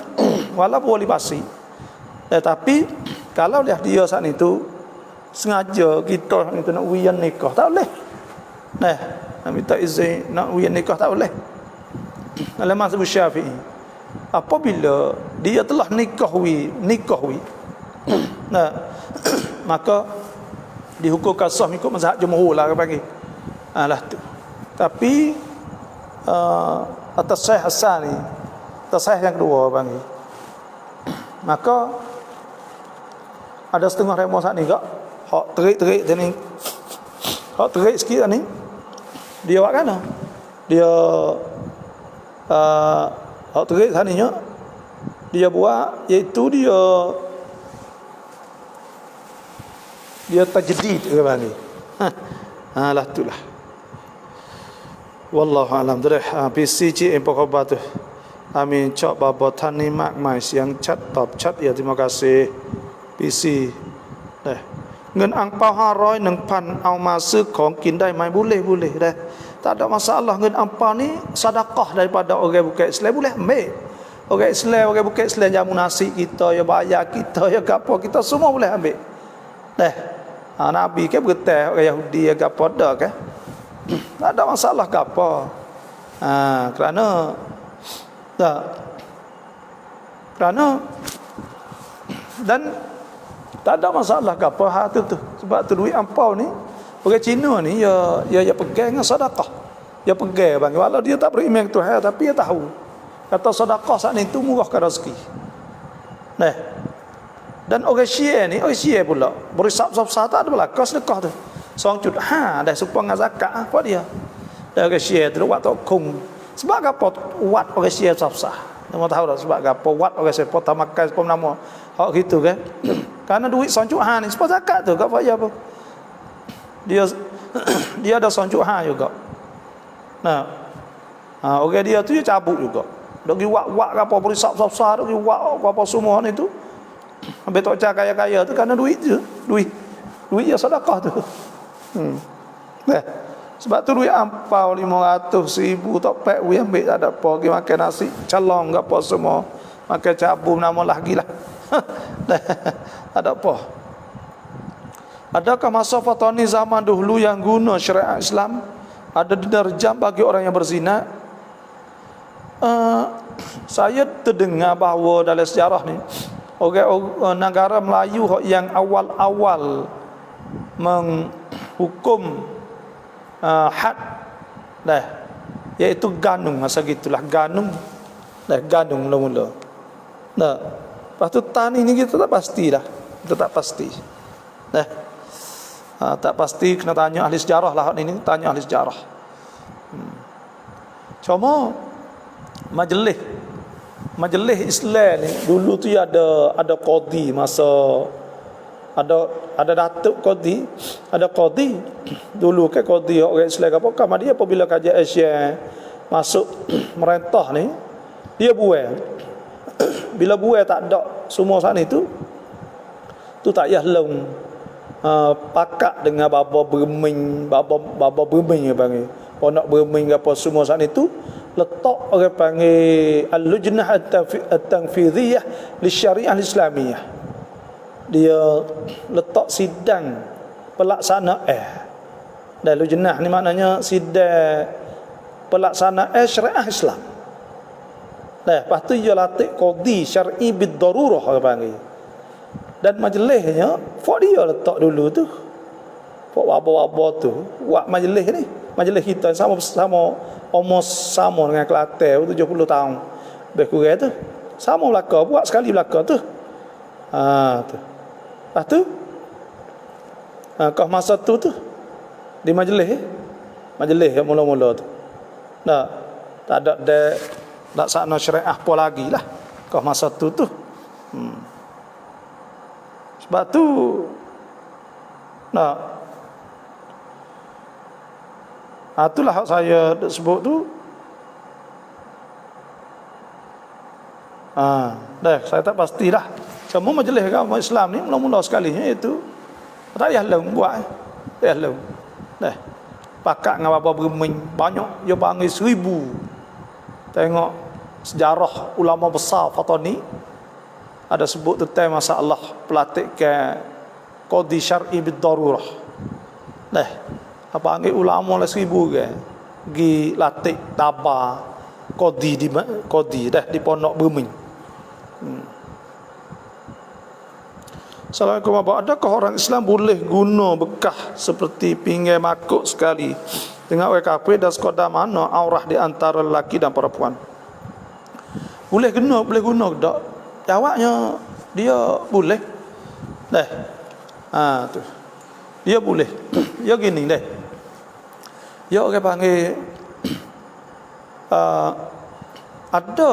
walaupun wali pasti, tapi kalau dia saat itu sengaja kita itu nak wiyan nikah tak boleh. Nak minta izin nak wiyan nikah tak boleh. Dalam mazhab Syafi'i, apabila dia telah nikah wi, maka dihukumkan sah ikut mazhab jumhur lah panggil. Lah tu. Tapi atas sahih hasani, tasahih yang kedua panggil, maka ada setengah remo saat ni gak hak terik-terik ni Hak terik sikit ni. Dia buat kan? Dia hak terik saninya dia buat iaitu dia tajdid ke panggil. Lah itulah. Wallahu alam dah. PC cik empat khabar tu. Amin cak baba tan ni mak mai siang chat top chat ya terima kasih PC. Dah. งินอังเปา500 1,000เอามาซื้อของกินได้ไหม boleh dah. Tak ada masalah. งินอังเปาni sedekah daripada orang bukan Islam boleh ambil. Orang Islam, orang bukan Islam jamu nasi kita, ya bayar kita, ya gapo kita semua boleh ambil. Dah. Nabi ke berkata orang Yahudi ya gapo dah ke? Tak ada masalah gapo. Kerana dan tak ada masalah gapo hal tu. Sebab tu duit ampau ni orang Cina ni ya pegang dengan sedekah. Dia pegang bang. Walau dia tak beriman ke Tuhan tapi dia tahu. Kata sedekah saat ni tu murahkan rezeki. Nah. Dan orang Syiah ni, orang Syiah pula berisap-sap tak ada belaka sedekah tu. 2.5 dah serupa dengan zakat apa dia. Dan orang Syiah tu buat tokung. Sebab apa wat orang Syiah sah. Nama tahu tak sebab apa wat orang Syiah potamakan sepom nama. Hak gitu kan. Karena duit 2.5 ni sebab zakat tu tak payah apa. Dia ada 2.5 juga. Nah. Orang dia tu dia cabut juga. Dok wat apa berisap-sap dok wat apa semua ni tu. Ambil tocah kaya-kaya tu kerana duit je. Duit ya sedekah tu. Sebab tu duit ampau 500,000 tak pek we ambil tak ada apa pergi makan nasi calong ke apa semua. Makan cabu nama lagi lah. Tak ada apa. Adakah masa fatani zaman dahulu yang guna syariat Islam ada diterjam bagi orang yang berzina? Saya terdengar bahawa dalam sejarah ni orang negara Melayu yang awal-awal menghukum had dah iaitu ganung masa gitulah ganung mula-mula. Nah, lepas tu tani ni kita tak pastilah. Kita tak pasti. Dah. Tak pasti kena tanya ahli sejarah lah ni tanya ahli sejarah. Cuma Majlis Islam ni dulu tu ada qadi masa ada datuk qadi, ada qadi dulu ke qadi orang Islam apa kam dia apabila kajian Asia masuk merentah ni dia buai. Bila buai tak ada semua sana tu tak payah long pakat dengan baba berming ya panggil. Ponok berming apa semua sana tu letak orang panggil al-lujnah at-tanfidhiyah li-syariah al-islamiyah. Dia letak sidang pelaksanaan. Dan lujnah ni maknanya sidang pelaksanaan syariah Islam. Dah, lepas tu dia latih qadi syar'i bid-darurah orang panggil. Dan majlisnya fak dia letak dulu tu. Fak baba-baba tu buat majlis ni. Majlis kita sama umur sama dengan Kelantan 70 tahun. Lebih kurang tu. Sama belaka, buat sekali belaka tu. Tu. Lepas tu kau masa tu di majlis yang mula-mula tu. Tak ada laksana syariah apa lagi lah. Kau masa tu. Sebab tu itulah hak saya sebut tu. Dah, saya tak pastilah. Semua majlis agama Islam ni mula-mula sekalinya itu tak payah long buat. Tak payah long. Dah. Pakat dengan bapa bermain banyak dia panggil 1000. Tengok sejarah ulama besar Fatani ada sebut tentang masalah pelatihkan qadi syar'i bid-darurah. Dah. Apa panggil ulama lah 1000 ke gi latih tabah qadi dah di pondok Berming. Assalamualaikum warahmatullahi wabarakatuh. Adakah orang Islam boleh guna bekah seperti pinggan makuk sekali dengan orang kafir dan sekadar mana aurah di antara lelaki dan perempuan? Boleh guna tak? Jawabnya dia boleh. Dah. Tu. Dia boleh. Dia gini dah. Ya orang panggil ada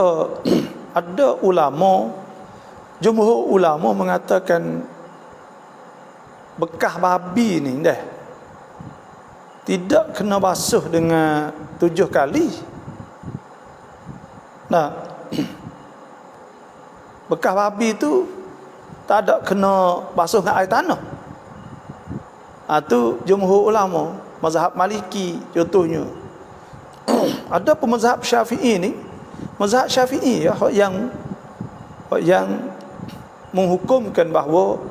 ada ulama, jumhur ulama mengatakan bekah babi ni dah tidak kena basuh dengan 7 kali. Nah, bekah babi tu tak ada kena basuh dengan air tanah. Tu jumhur ulama, mazhab Maliki contohnya. Ada pun mazhab Syafi'i ni, mazhab Syafi'i ya, yang menghukumkan bahawa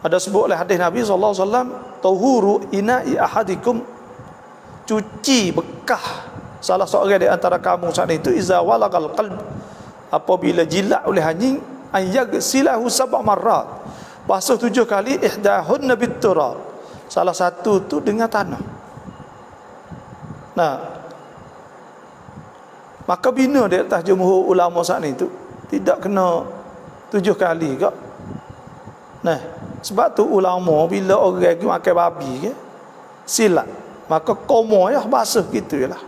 ada sebut oleh hadis Nabi sallallahu alaihi wasallam, tahuru ina'i ahadikum, cuci bekah salah seorang di antara kamu saat itu, iza walaqal qalb, apabila jilat oleh anjing, an yaghsilahu 7 marrat, basuh 7 kali, ihdahunna bit-turab, salah satu tu dengan tanah. Nah, maka bina di atas jumhur ulama saat itu tidak kena 7 kali kak. Nah, sebab tu ulama bila orang makan babi ke silap, maka komo ya basuh gitu lah.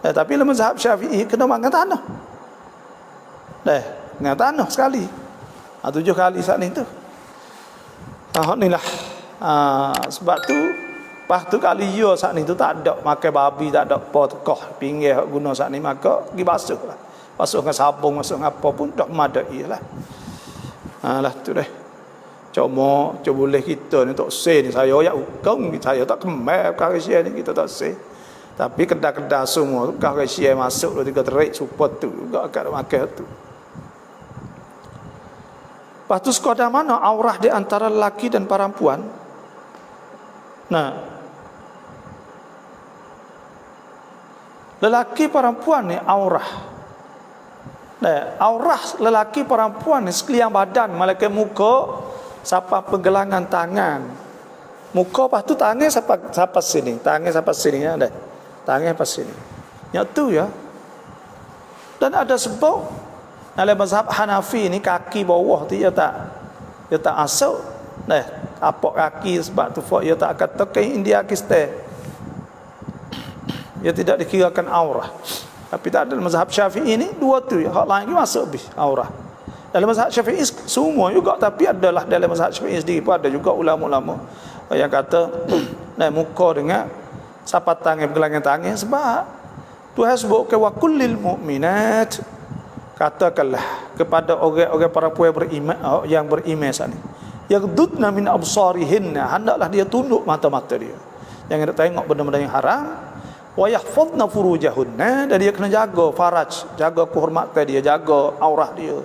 Tapi dalam mazhab Syafi'i kena makan tanah. Dengan tanah sekali. 7 kali saat ni tu. Inilah. Sebab tu lepas tu kali ya saat ni tu tak ada makan babi, tak ada potokoh pinggir guna saat ni, maka pergi basuh lah. Basuh dengan sabun, basuh dengan apa pun dah madai lah. Lah tu deh. Cuma boleh kita ni tak say ni, saya ya hukum, saya tak kemar perkara sia ni, kita tak say. Tapi kedai-kedai semua perkara sia masuk dia terik support tu juga akan makan tu. Lepas tu sekadar mana aurah di antara lelaki dan perempuan. Nah, lelaki perempuan ni aurah. Nah, aurah lelaki perempuan ni sekalian badan, malaikat muka sampai pergelangan tangan. Muka lepas tu tangan sampai sini, tangan sampai sini ya, dah. Tangan sampai sini. Yang tu ya. Dan ada sebab dalam mazhab Hanafi ni kaki bawah tu dia tak asal. Nah, tapak kaki sebab tu dia tak akan tekan India Pakistan. Dia tidak dikirakan aurah. Tapi tak ada mazhab Syafi'i ni dua tu ya, hak lain ni masuk bis aurah. Dalam mazhab Syafi'i semua juga, tapi adalah dalam mazhab Syafi'i sendiri pun ada juga ulama-ulama yang kata muka dengan sapat tangan, pergelangan tangan, sebab Tuhan sebut ke wa kullil mu'minat, katakanlah kepada orang-orang perempuan beriman yang beriman sana, yaghdudna min absarihinna, hendaklah dia tunduk mata-mata dia, jangan tengok benda-benda yang haram, wa yahfazna furujahunna, dan dia kena jaga faraj, jaga kehormatan dia, jaga aurah dia.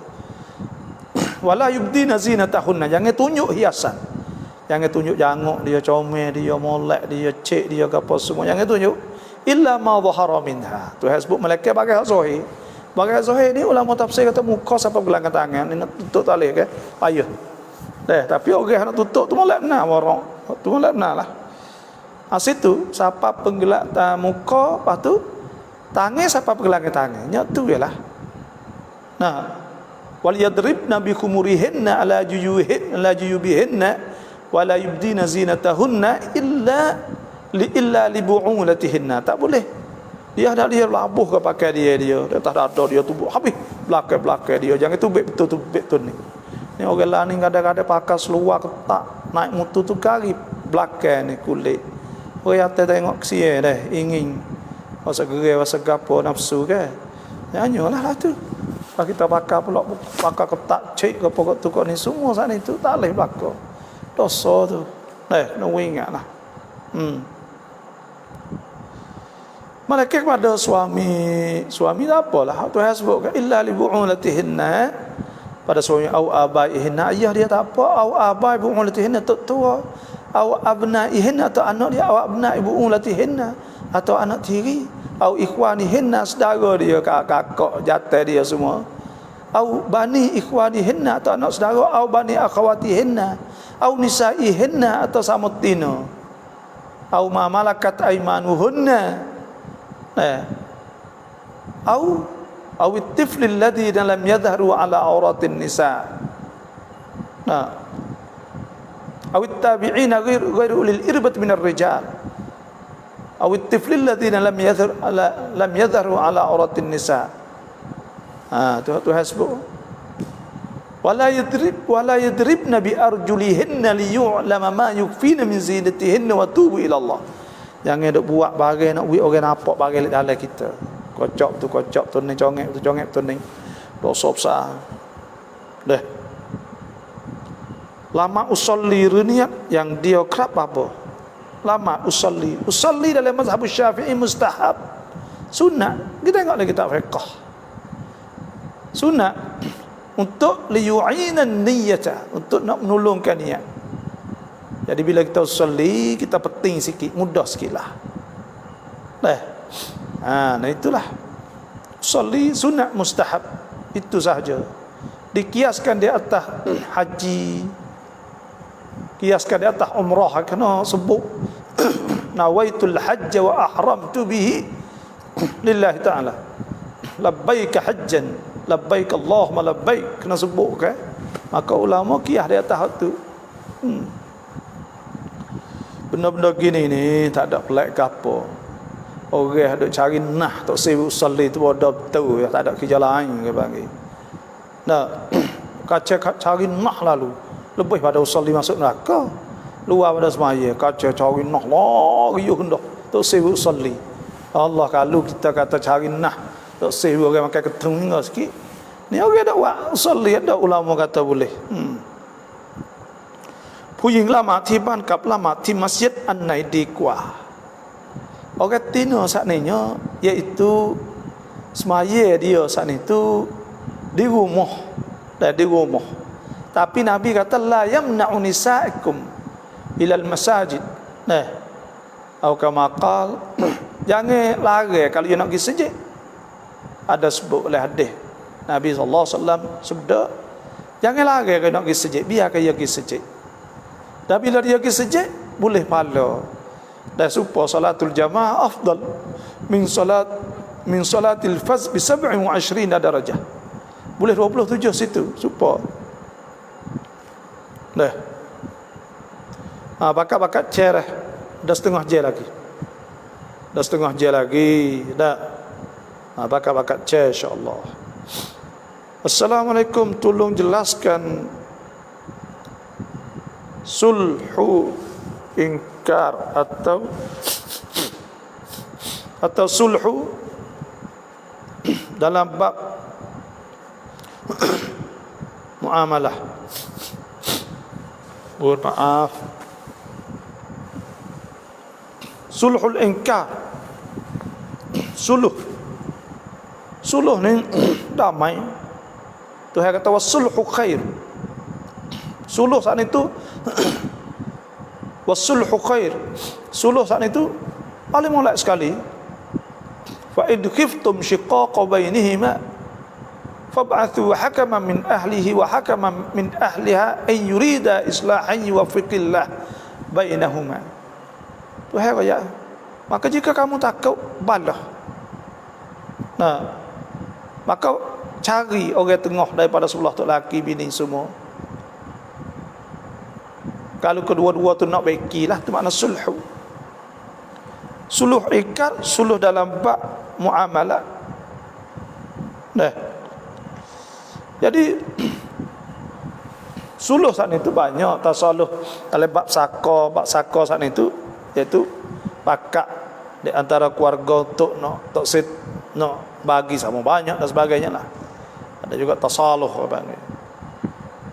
Wala yubdina zinatahunna, jangan tunjuk hiasan, jangan tunjuk janguk dia, comel dia, molek dia, cek dia, apa semua jangan tunjuk, illa ma dhahara minha. Tuhan sebut malaikat bagi hak zahir. Bagi hak zahir ni ulama tafsir kata muka sampai pergelangan tangan ni nak tutup tali ke payah. Tapi orang nak tutup tu molek benar warok. Tu molek benar lah. Situ sampai pergelangan muka, lepas tu tangan sampai pergelangan tangan. Nya tu ialah. Nah, wal yadribna bi khumurihinna ala juyubihinna wa la yubdina zinatahunna illa li bu'ulatihinna. Tak boleh dia ada dia labuh ke pakai dia tak ada dia tubuh habis belakang dia, jangan tubik betul ni orang lain ni kadang-kadang pakai seluar ketak naik motor tu kari belakang ni kulit orang atas tengok kesia dah ingin masa gerai masa gapo nafsu ke nyanyolah lah tu. Kalau kita pakai ketak cek ke pokok tukar ni semua saat itu tak boleh belakang dosa tu. Nak ingatlah. Malaikat kepada suami tak apalah. Tuhan sebutkan illa li bu'ulatihinna, pada suami au abaihinna, ayah dia tak apa, au abai bu'ulatihinna tua, au abnaihinna atau anak dia, au abnai bu'ulatihinna atau anak tiri, au ikhwanihinna saudara dia, kakak jatah dia semua, au bani ikhwanihinna atau anak saudara, au bani akhawatihinna, au nisaihinna atau samutina, au ma malakat aimanuhunna, au at-tifl alladhi lam yadhharu ala auratin nisa, au at-tabi'ina ghairu ulil irbat min ar-rijal, awit tiflil ladzina lam yadharu ala auratin nisa. Tu hasbu. Wala yadribna bi arjulihinna liyu'lama ma yukfina min zinatihinna wa tubu ila Allah. Jangan duk buat bagai nak buat orang nampak bagai dalam kita. Kocok tu ni congek tu ni. Dosa besar. Dah. Lama usolli niat yang dia kerap apa? Lama usolli. Usolli dalam mazhab Syafi'i mustahab. Sunat. Kita tengok lagi kitab fiqh. Sunat untuk liyu'inan niyyata, untuk nak menolongkan niat. Jadi bila kita usolli, kita penting sikit, mudah sikitlah. Nah itulah. Usolli sunat mustahab. Itu sahaja. Dikiaskan di atas haji, kiaskan di atas umrah, kena sebut nawaitul hajj wa ahramtu bihi lillahi ta'ala, labbaik hajjan labbaik Allahumma labbaik, kena sebut kan. Maka ulama kias di atas tu. Benda-benda gini ni tak ada pelik ke apa. Orang duk cari nah tok sibuk usolli tu bodoh betul, tak ada kerja lain ke bagi. Nah, kaca cari nah lalu lebih pada usolli masuk neraka. Luar pada semaya kaca cari nah lagi hendak tok sibuk usolli. Allah, kalau kita kata cari nah tok sibuk orang makan keteng sikit. Ni orang dak buat usolli, ada ulama kata boleh. ผู้หญิงละหมาดที่บ้านกับละหมาดที่มัสยิดอันไหนดีกว่า Orang Tino saat ni iaitu semaya dia saat ni tu di rumah, dan di rumah. Tapi Nabi kata la yamna'u nisaikum ila al-masajid. Nah, atau kama qal, jangan lari kalau dia nak pergi masjid. Ada sebut oleh hadis Nabi sallallahu alaihi wasallam sabda, jangan lari kalau nak pergi masjid, biarkan dia pergi masjid. Dan bila dia pergi masjid, boleh pahala. Dan supaya salatul jamaah afdal min salatil faz bi 27 darajah. Boleh 27 situ supaya. Dah. Bakat-bakat cerah dah setengah je lagi. Dah setengah je lagi. Dah. Bakat-bakat cerah insya-Allah. Assalamualaikum, tolong jelaskan sulhu ingkar atau sulhu dalam bab muamalah. Mohon maaf. Sulhul ingkar. Suluh ni damai. Tuhan kata wasulhu khair. Suluh saat itu wasulhu khair. Suluh saat itu paling molek sekali. Fa id khiftum shiqaqa bainihima fab'athu hakaman min ahlihi wa hakaman min ahliha ay yurida islahan yuwaffiqillah bainahuma. Tuhan kata, maka jika kamu takut balah. Nah, maka cari orang tengah daripada sebelah tu laki bini semua. Kalau kedua-dua tu nak baikilah, tu makna sulhu. Suluh ikar, suluh dalam bab muamalah. Nah, jadi suluh saat itu banyak tasaluh dalam bab saka saat itu, iaitu pakat di antara keluarga untuk nak bagi sama banyak dan sebagainya lah. Ada juga tasaluh bagi.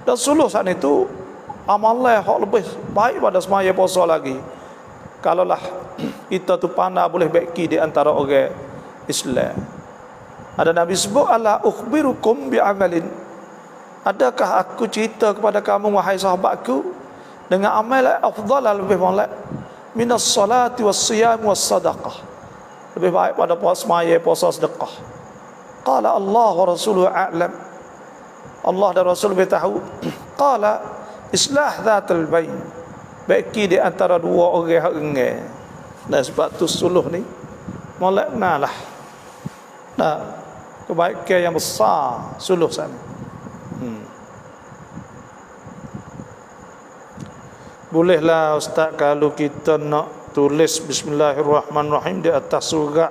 Dan suluh saat itu amalnya hak lebih baik pada semaya puasa lagi. Kalaulah kita tu pandai boleh baiki di antara orang Islam. Ada Nabi sebut, ala ukhbirukum bi amalin, adakah aku cerita kepada kamu wahai sahabatku dengan amal afdal lebih baik minas salati was siyam was sadaqah, lebih baik pada puasa semaya puasa sedekah. Qala Allah wa rasuluhu a'lam, Allah dan Rasul lebih tahu. Qala islah dhatul bain, baiki di antara dua orang enggak. Dan sebab tu suluh ni molek lah. Nah, kebaikan yang besar suluh sana. Bolehlah ustaz kalau kita nak tulis bismillahirrahmanirrahim di atas surat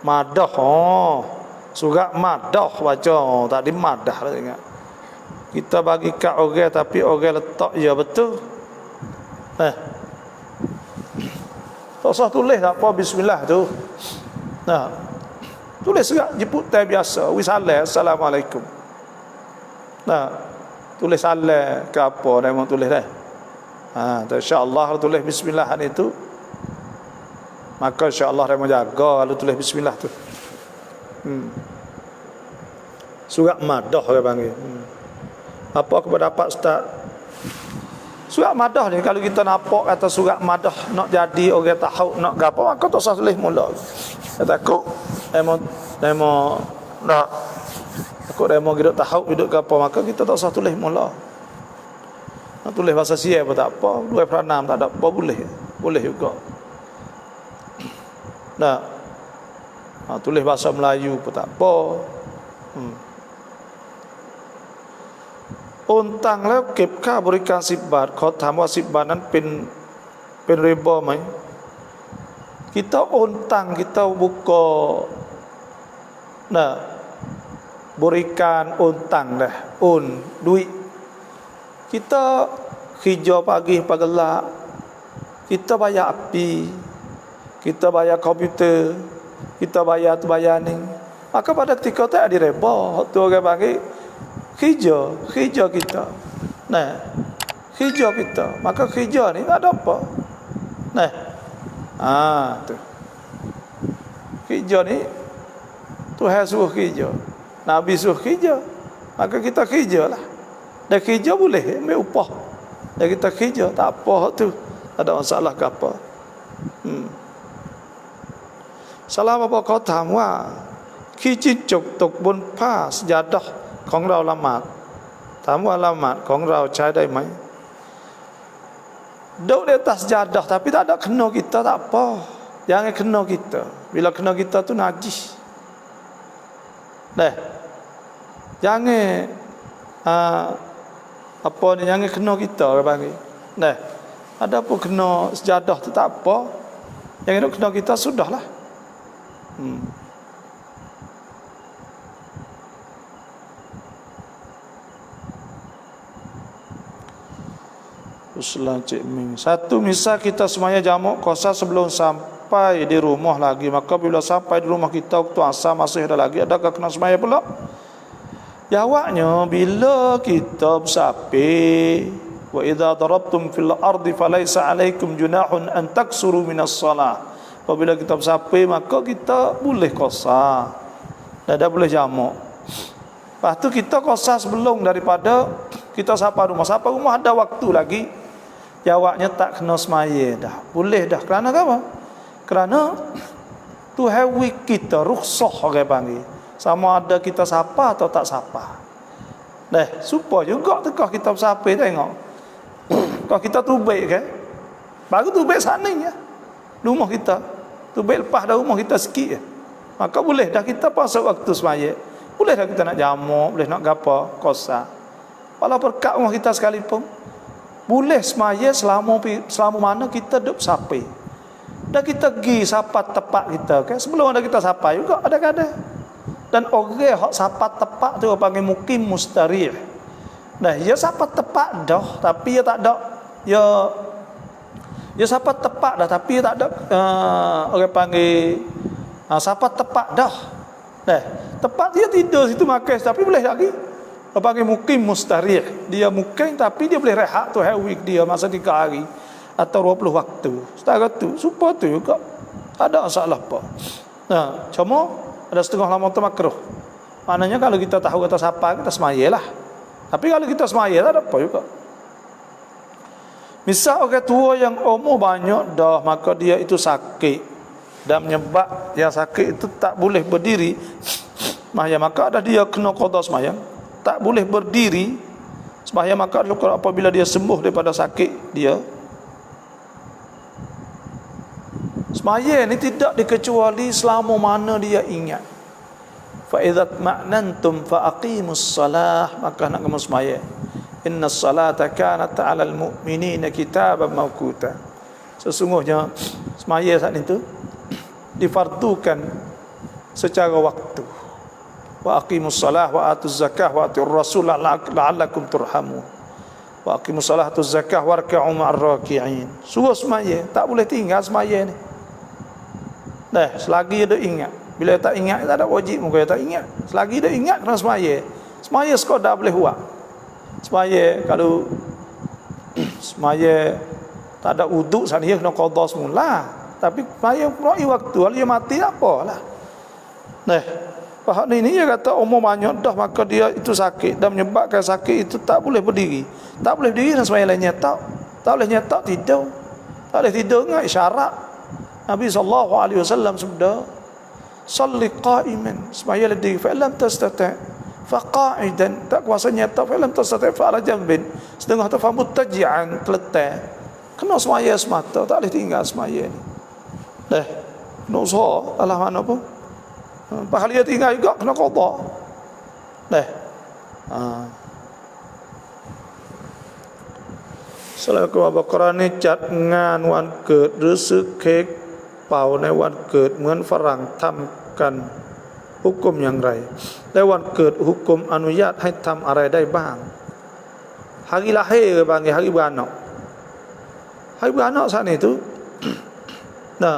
madah. Surat madah baca. Tadi madah lah ingat. Kita bagi kat orang tapi orang letak ya betul. Tak usah tulis tak apa bismillah tu. Tulis juga jemput teh biasa. Wisalah assalamualaikum. Tulis salam ke apa dia mau tulis dah. InsyaAllah tulis bismillah itu, maka insyaAllah dia mau jaga kalau tulis bismillah tu. Surat madah dia panggil. Apa pendapat Ustaz? Surat madah ni kalau kita nampak kata surat madah nak jadi orang tahu nak gapo, maka tak usah tulis mula. Saya takut demo nak takut demo hidup tahu hidup gapo, maka kita tak usah tulis mula. Nak tulis bahasa Sia pun tak apa, dua peranam tak ada apa, boleh juga. Tulis bahasa Melayu pun tak apa. Untang แล้วเก็บค่าบริการ10 บาทขอถามว่า10 บาทนั้นเป็นริบอไหม kita untang kita buka berikan untang dah duit kita hijau pagi pagelak kita bayar api kita bayar komputer kita bayar ni, maka pada ketika tak ada riba tu orang panggil hijau kita. Hijau kita. Maka hijau ni ada apa? Tu. Hijau ni Tuhan suruh hijau. Nabi suruh hijau. Maka kita hijau lah. Dan hijau boleh ambil upah. Dan kita hijau tak apa tu. Tak ada masalah ke apa. Salam apa kauถามว่าขี้จิ้งจกตกบนผ้าสญาดะของเราละหมาดถามว่าละหมาดของเราใช้ได้ไหม duduk di atas jadah tapi tak ada kena kita tak apa, jangan kena kita. Bila kena kita tu najis. Jangan apa ni, jangan kena kita orang panggil. Ada pun kena sejadah tu tak apa, yang kena kita sudahlah. Satu, misal kita semuanya jamak qasar sebelum sampai di rumah lagi, maka bila sampai di rumah kita waktu asar masih ada lagi, adakah kena semaya pula? Jawabnya, bila kita bersapi, wa idza darabtum fil ardi falaysa alaikum junahun an taksuru minas salah. Apabila kita bersapi, maka kita boleh qasar dan boleh jamak. Lepas tu kita qasar sebelum daripada kita sapa rumah. Sapa rumah ada waktu lagi. Jawabnya tak kena semaya dah. Boleh dah. Kerana apa? Kerana Tuhan wik kita rukhsah orang panggil. Sama ada kita sapa atau tak sapa. Supaya juga tekah kita bersapa tengok. Kalau kita tubik kan? Baru tubik sana ya. Rumah kita. Tubik lepas dah rumah kita sikit ya. Maka boleh dah kita pasal waktu semaya. Boleh dah kita nak jamak, boleh nak gapa, qasar. Walaupun kat rumah kita sekalipun, boleh semaya selama mana kita duduk sapi. Dan kita pergi sapa tepat kita kan. Sebelum ada kita sapa juga ada kadang. Dan orang hak sapa tepat tu panggil mukim mustarih. Dia sapa tepat dah tapi dia tak ada dia sapa tepat dah tapi dia tak ada orang panggil sapa tepat dah. Tepat dia tidur situ makan tapi boleh lagi. Dia panggil mukim mustarih. Dia mukim tapi dia boleh rehat tu week dia masa 3 hari atau 20 waktu. Setara tu, supaya tu juga tak ada masalah apa. Cuma ada setengah lama tu makruh. Maknanya kalau kita tahu kata siapa, kita semayalah. Tapi kalau kita semaya tak ada apa juga. Misal orang tua yang umur banyak dah, maka dia itu sakit dan menyebab yang sakit itu tak boleh berdiri, maka ada dia kena qada sembahyang. Tak boleh berdiri sembahyang, maka apabila dia sembuh daripada sakit dia, sembahyang ini tidak dikecuali selama mana dia ingat. Fa idza ma'nantum fa aqimus salah, maka nak kamu sembahyang. Innas salata kanat 'alal mu'minina kitaban mawquta. Sesungguhnya semaya saat itu difardukan secara waktu. Wa aqimus salah wa atuz zakah wa atir rasul la'allakum turhamun. Wa aqimus salah atuz zakah warka'u ma'ar raki'in. Suruh semaya, tak boleh tinggal semaya ni. Dah, selagi ada ingat. Bila tak ingat tak ada wajib, muka tak ingat. Selagi ada ingat kena semaya. Semaya sekadar boleh buat. Semaya kalau semaya tak ada uduk sana dia kena qada semula. Tapi semaya merai waktu, kalau dia mati tak apalah. Nah, pahak ni dia kata umur banyak dah maka dia itu sakit dan menyebabkan sakit itu tak boleh berdiri. Tak boleh berdiri dan semaya lain nyetak. Tak boleh nyetak tidur. Tak boleh tidur dengan isyarat. Nabi SAW sabda, "Salli qa'iman." Semaya berdiri, fa lam tastati' fa qa'idan. Tak kuasa nyetak, fa lam tastati' fa ala jambin. Setengah tu fa muttaji'an, terletak. Kena semaya semata, tak boleh tinggal semaya ni. Dah, kena usaha alah mana pun. Pahala dia tinggal juga kena qada. Dah. Selaku Al-Baqarah niจัดงานวันเกิดหรือซื้อเค้กเป่าในวันเกิดเหมือนฝรั่งทำกันหุกมอย่างไรและวันเกิดหุกมอนุญาตให้ทำอะไรได้บ้าง hari lahir panggil hari beranak. Hari beranak saat itu nah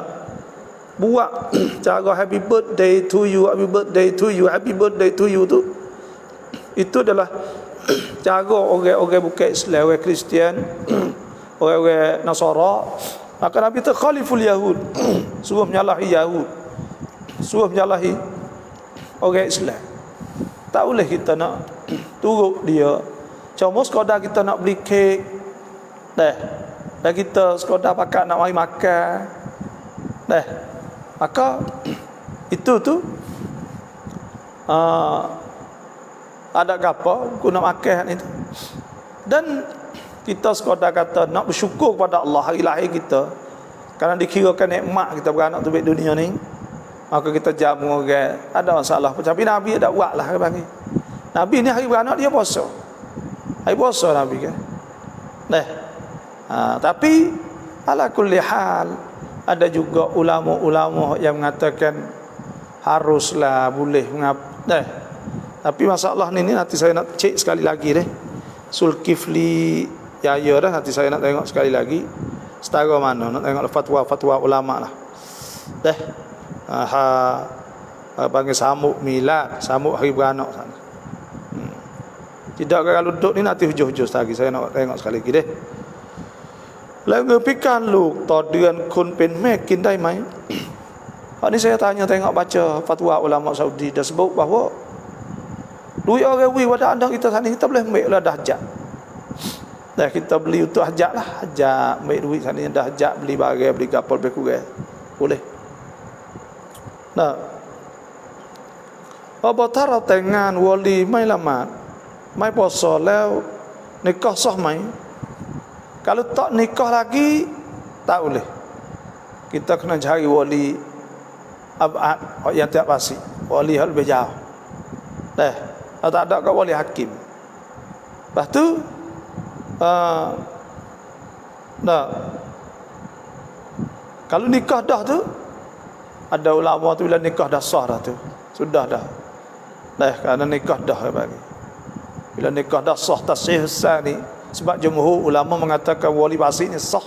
buat cara happy birthday to you, happy birthday to you, happy birthday to you tu, itu adalah cara orang-orang bukan Islam, orang Kristian, orang-orang Nasara. Maka Nabi tu khaliful Yahud, suruh menyalahi Yahud, suruh menyalahi orang Islam. Tak boleh kita nak turut dia. Cuma sekadar kita nak beli kek, dan kita sekadar pakat nak mari makan, maka itu tu ada apa guna makan itu. Dan kita sekadar kata nak bersyukur kepada Allah hari lahir kita, kerana dikirakan nikmat kita beranak tu di dunia ni, maka kita jamu orang ada masalah. Tapi Nabi tak buat lah bagi. Nabi ni hari beranak dia puasa. Hari puasa Nabi kan. Tapi ala kulli hal ada juga ulama-ulama yang mengatakan haruslah boleh tapi masalah ni nanti saya nak cek sekali lagi deh. Sulkifli ya dah nanti saya nak tengok sekali lagi setara mana nak tengok fatwa-fatwa ulama lah. Panggil samuk milad, samuk hari beranak sana. Tidak kalau duduk ni nanti hujung-hujung lagi saya nak tengok sekali lagi deh. แล้วเงือพิการลูกต่อเดือนคนเป็นแม่กินได้ไหม Ini saya tanya tengok baca fatwa ulama Saudi dah sebut bahawa duit orang wi pada anak kita sana kita boleh ambil lah dahjat. Dah kita beli untuk hajat lah, hajat ambil duit sana dah hajat beli barang beli kapal beli kurang. Boleh. Nah. พอถ้าเราแต่งงานวลีไม่ละหมาดไม่ปอสอแล้วนิกah sahไหม Kalau tak nikah lagi tak boleh. Kita kena cari wali abad yang tak pasti, wali hal lebih jauh. Tak ada kat wali hakim. Lepas tu kalau nikah dah tu ada ulama tu bila nikah dah sah dah tu. Sudah dah. Kerana nikah dah bagi. Bila nikah dah sah tasih sani. Sebab jumhur ulama mengatakan wali fasik ni sah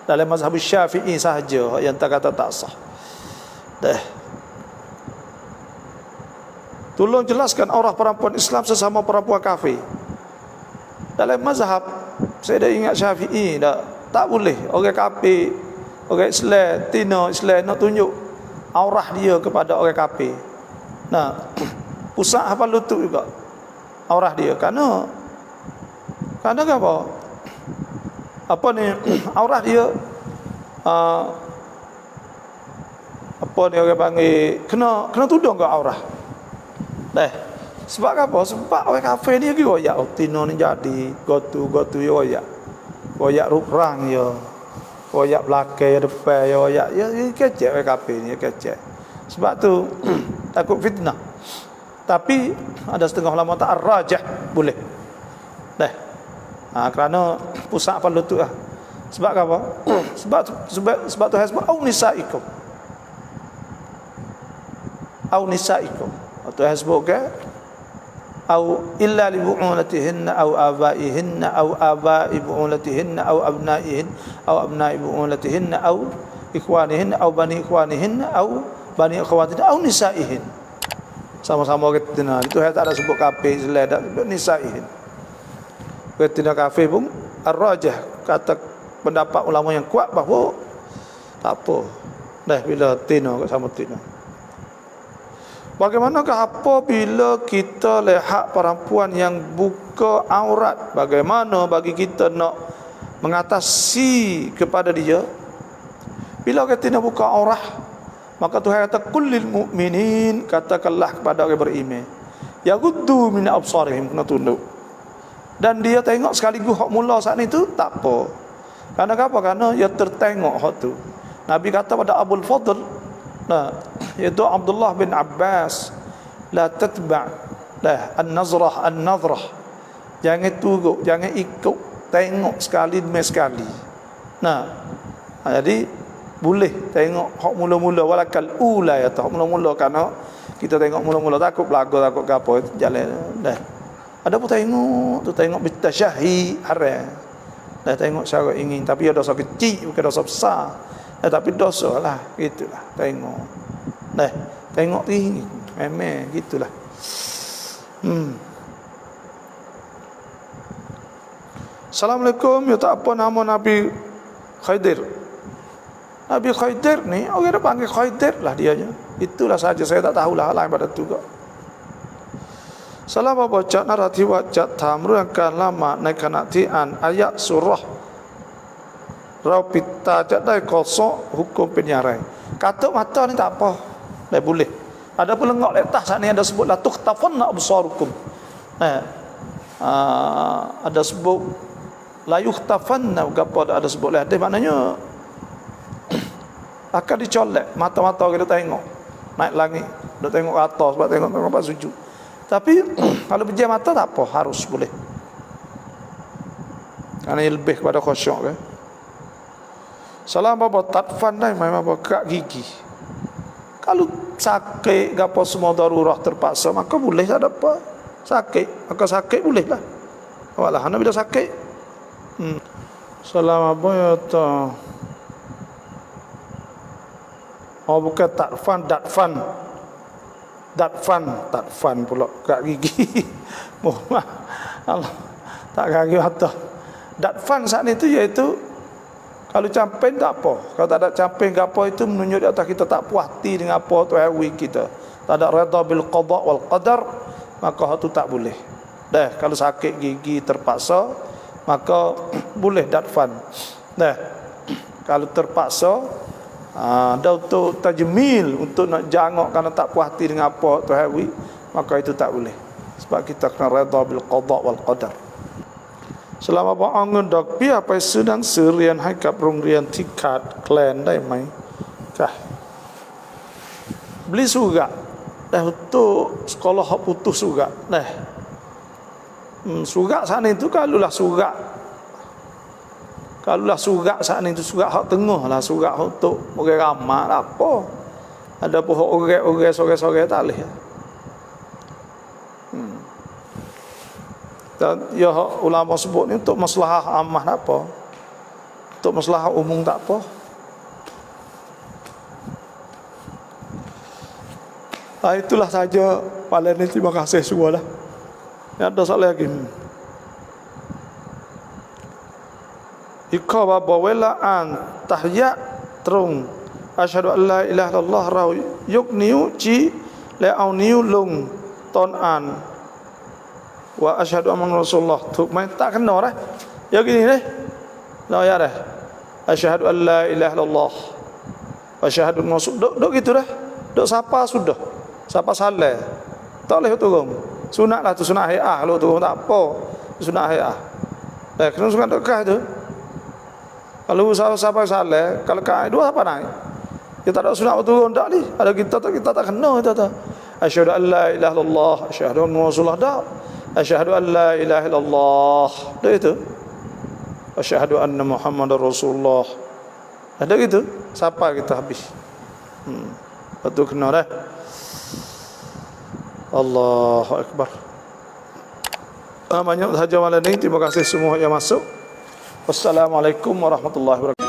dalam mazhab Syafi'i sahaja yang tak kata tak sah. Tolong jelaskan aurah perempuan Islam sesama perempuan kafir. Dalam mazhab saya dah ingat Syafi'i tak boleh orang kafir, orang Islam, tina Islam nak tunjuk aurah dia kepada orang kafir. Pusat hafal lutut juga aurah dia kerana apa? Apa ni aurah dia apa ni orang panggil kena tudung ke aurah. Sebab apa? Sebab orang kafir ni lagi royak tino ni jadi gotu royak. Royak rup rang ya. Royak belakang depan ya royak. Ya kecek orang kafir ni kecek. Sebab tu takut fitnah. Tapi ada setengah ulama tak rajah boleh. Kerana pusat apa lutut lah. Sebab apa? sebab Tuhan sebut au nisaikum. Au nisaikum. Tuhan sebut ke au illa li bu'ulatihinna au abaihinna au abai bu'ulatihinna au abnaihin au abnai bu'ulatihinna au ikhwanihinna au bani ikhwanihinna au bani akhwatihinna au nisaihin. Sama-sama ketina. Itu tak ada sebut kafir, Islam tak sebut nisaihin. Ketina kafir pun ar-rajah, kata pendapat ulama yang kuat bahawa tak apa. Dah bila tina sama tina. Bagaimanakah apabila kita lihat perempuan yang buka aurat? Bagaimana bagi kita nak mengatasi kepada dia? Bila kita nak buka aurat, maka Tuhan kata kullil mu'minin, katakanlah kepada orang beriman, yaghuddu min absarihim, kena tunduk. Dan dia tengok sekaligus hak mula saat itu tak apa. Karena apa? Karena dia tertengok hak tu. Nabi kata pada Abul Fadl, iaitu Abdullah bin Abbas, la tatba' lah an-nazrah, jangan tunduk, jangan ikut, tengok sekali demi sekali. Jadi boleh tengok hak mula-mula, walakal ula, ya hak mula-mula, kerana kita tengok mula-mula takut belaga, takut gapo jalan dah. Ada pun tengok bitasyahi haram. Dah tengok cara ingin, tapi ada dosa kecil bukan dosa besar. Tapi dosa lah, gitulah. Tengok. Tengok tinggi. Memang gitulah. Assalamualaikum, ya tak apa nama Nabi Khidir. Nabi Khidir ni, orang dah panggil Khidir lah dianya. Itulah saja, saya tak tahulah lain pada tu kok. Salam baca narati wajat tamruangkan lama naik kanatian ayat surah Raupita jadai kosok hukum penyarai. Katuk mata ni tak apa, dah boleh. Ada pun lengok letak saat ni ada sebut la tukhtafanna absarukum. Ada sebut la yukhtafanna, ada sebut lah. Dia maknanya akan dicolek mata-mata kita tengok naik langit, dah tengok ke atas, sebab tengok pas sujud. Tapi kalau pejam mata tak apa, harus boleh. Kerana ia lebih kepada khusyuk kan. Salam bapa tatfan dah memang kak gigi. Kalau sakit gapo semua darurat terpaksa, maka boleh tak ada apa. Sakit, maka sakit boleh lah. Walah ana bila sakit. Salam apa ya ta. Oh bukan datfan. Datfan pula kat gigi. Allah tak gigi mata. Datfan saat itu iaitu kalau camping tak apa. Kalau tak ada camping apa itu menunjuk di atas kita tak puas hati dengan apa tu hawi kita. Tak ada redha bil qada wal qadar, maka itu tak boleh. Dah kalau sakit gigi terpaksa maka boleh datfan. Dah kalau terpaksa dah untuk tajmil, untuk nak jangok kerana tak puas hati dengan apa tu hawi, maka itu tak boleh. Sebab kita kena redha bil qada wal qadar. Selama bangun dok pi apa sedang serian hai kap rongrian tikat klan dai mai. Kah. Beli juga. Dah untuk sekolah hak putus juga. Dah. Surat sana itu kalulah surat saat ni tu surat hak tengah lah, surat untuk orang ramai lah apa. Ada pun orang sore-sore tak boleh. Dan ya ulama sebut ni untuk maslahah ammah tak apa. Untuk maslahah umum tak apa. Itulah saja paling ni, terima kasih semualah. Ada soal lagi. Ika bapa welaan tahiyat terung asyhadu an la ilaha illallah ra yukniu ci leau niu lung ton an wa asyhadu anna rasulullah tu mai tak kena dah. Ya gini deh. Dah ya dah. Asyhadu an la ilaha illallah wa asyhadu anna rasul. Dok gitu dah. Dok siapa sudah. Siapa salah. Tak boleh turun. Sunatlah tu, sunat hayah kalau turun tak apa. Sunat hayah. Dah kena sunat dekah tu. Kalau siapa salah, kalau kau dua apa naik? Kita tak ada sunat turun tak ni. Ada kita tak kena kita tak. Asyhadu an la ilaha illallah, asyhadu anna rasulullah dah. Asyhadu an la ilaha illallah. Dah itu. asyhadu anna Muhammadar Rasulullah. Ada gitu, siapa kita habis. Betul kena dah. Allahu Akbar. Banyak saja malam ini. Terima kasih semua yang masuk. Wassalamualaikum warahmatullahi wabarakatuh.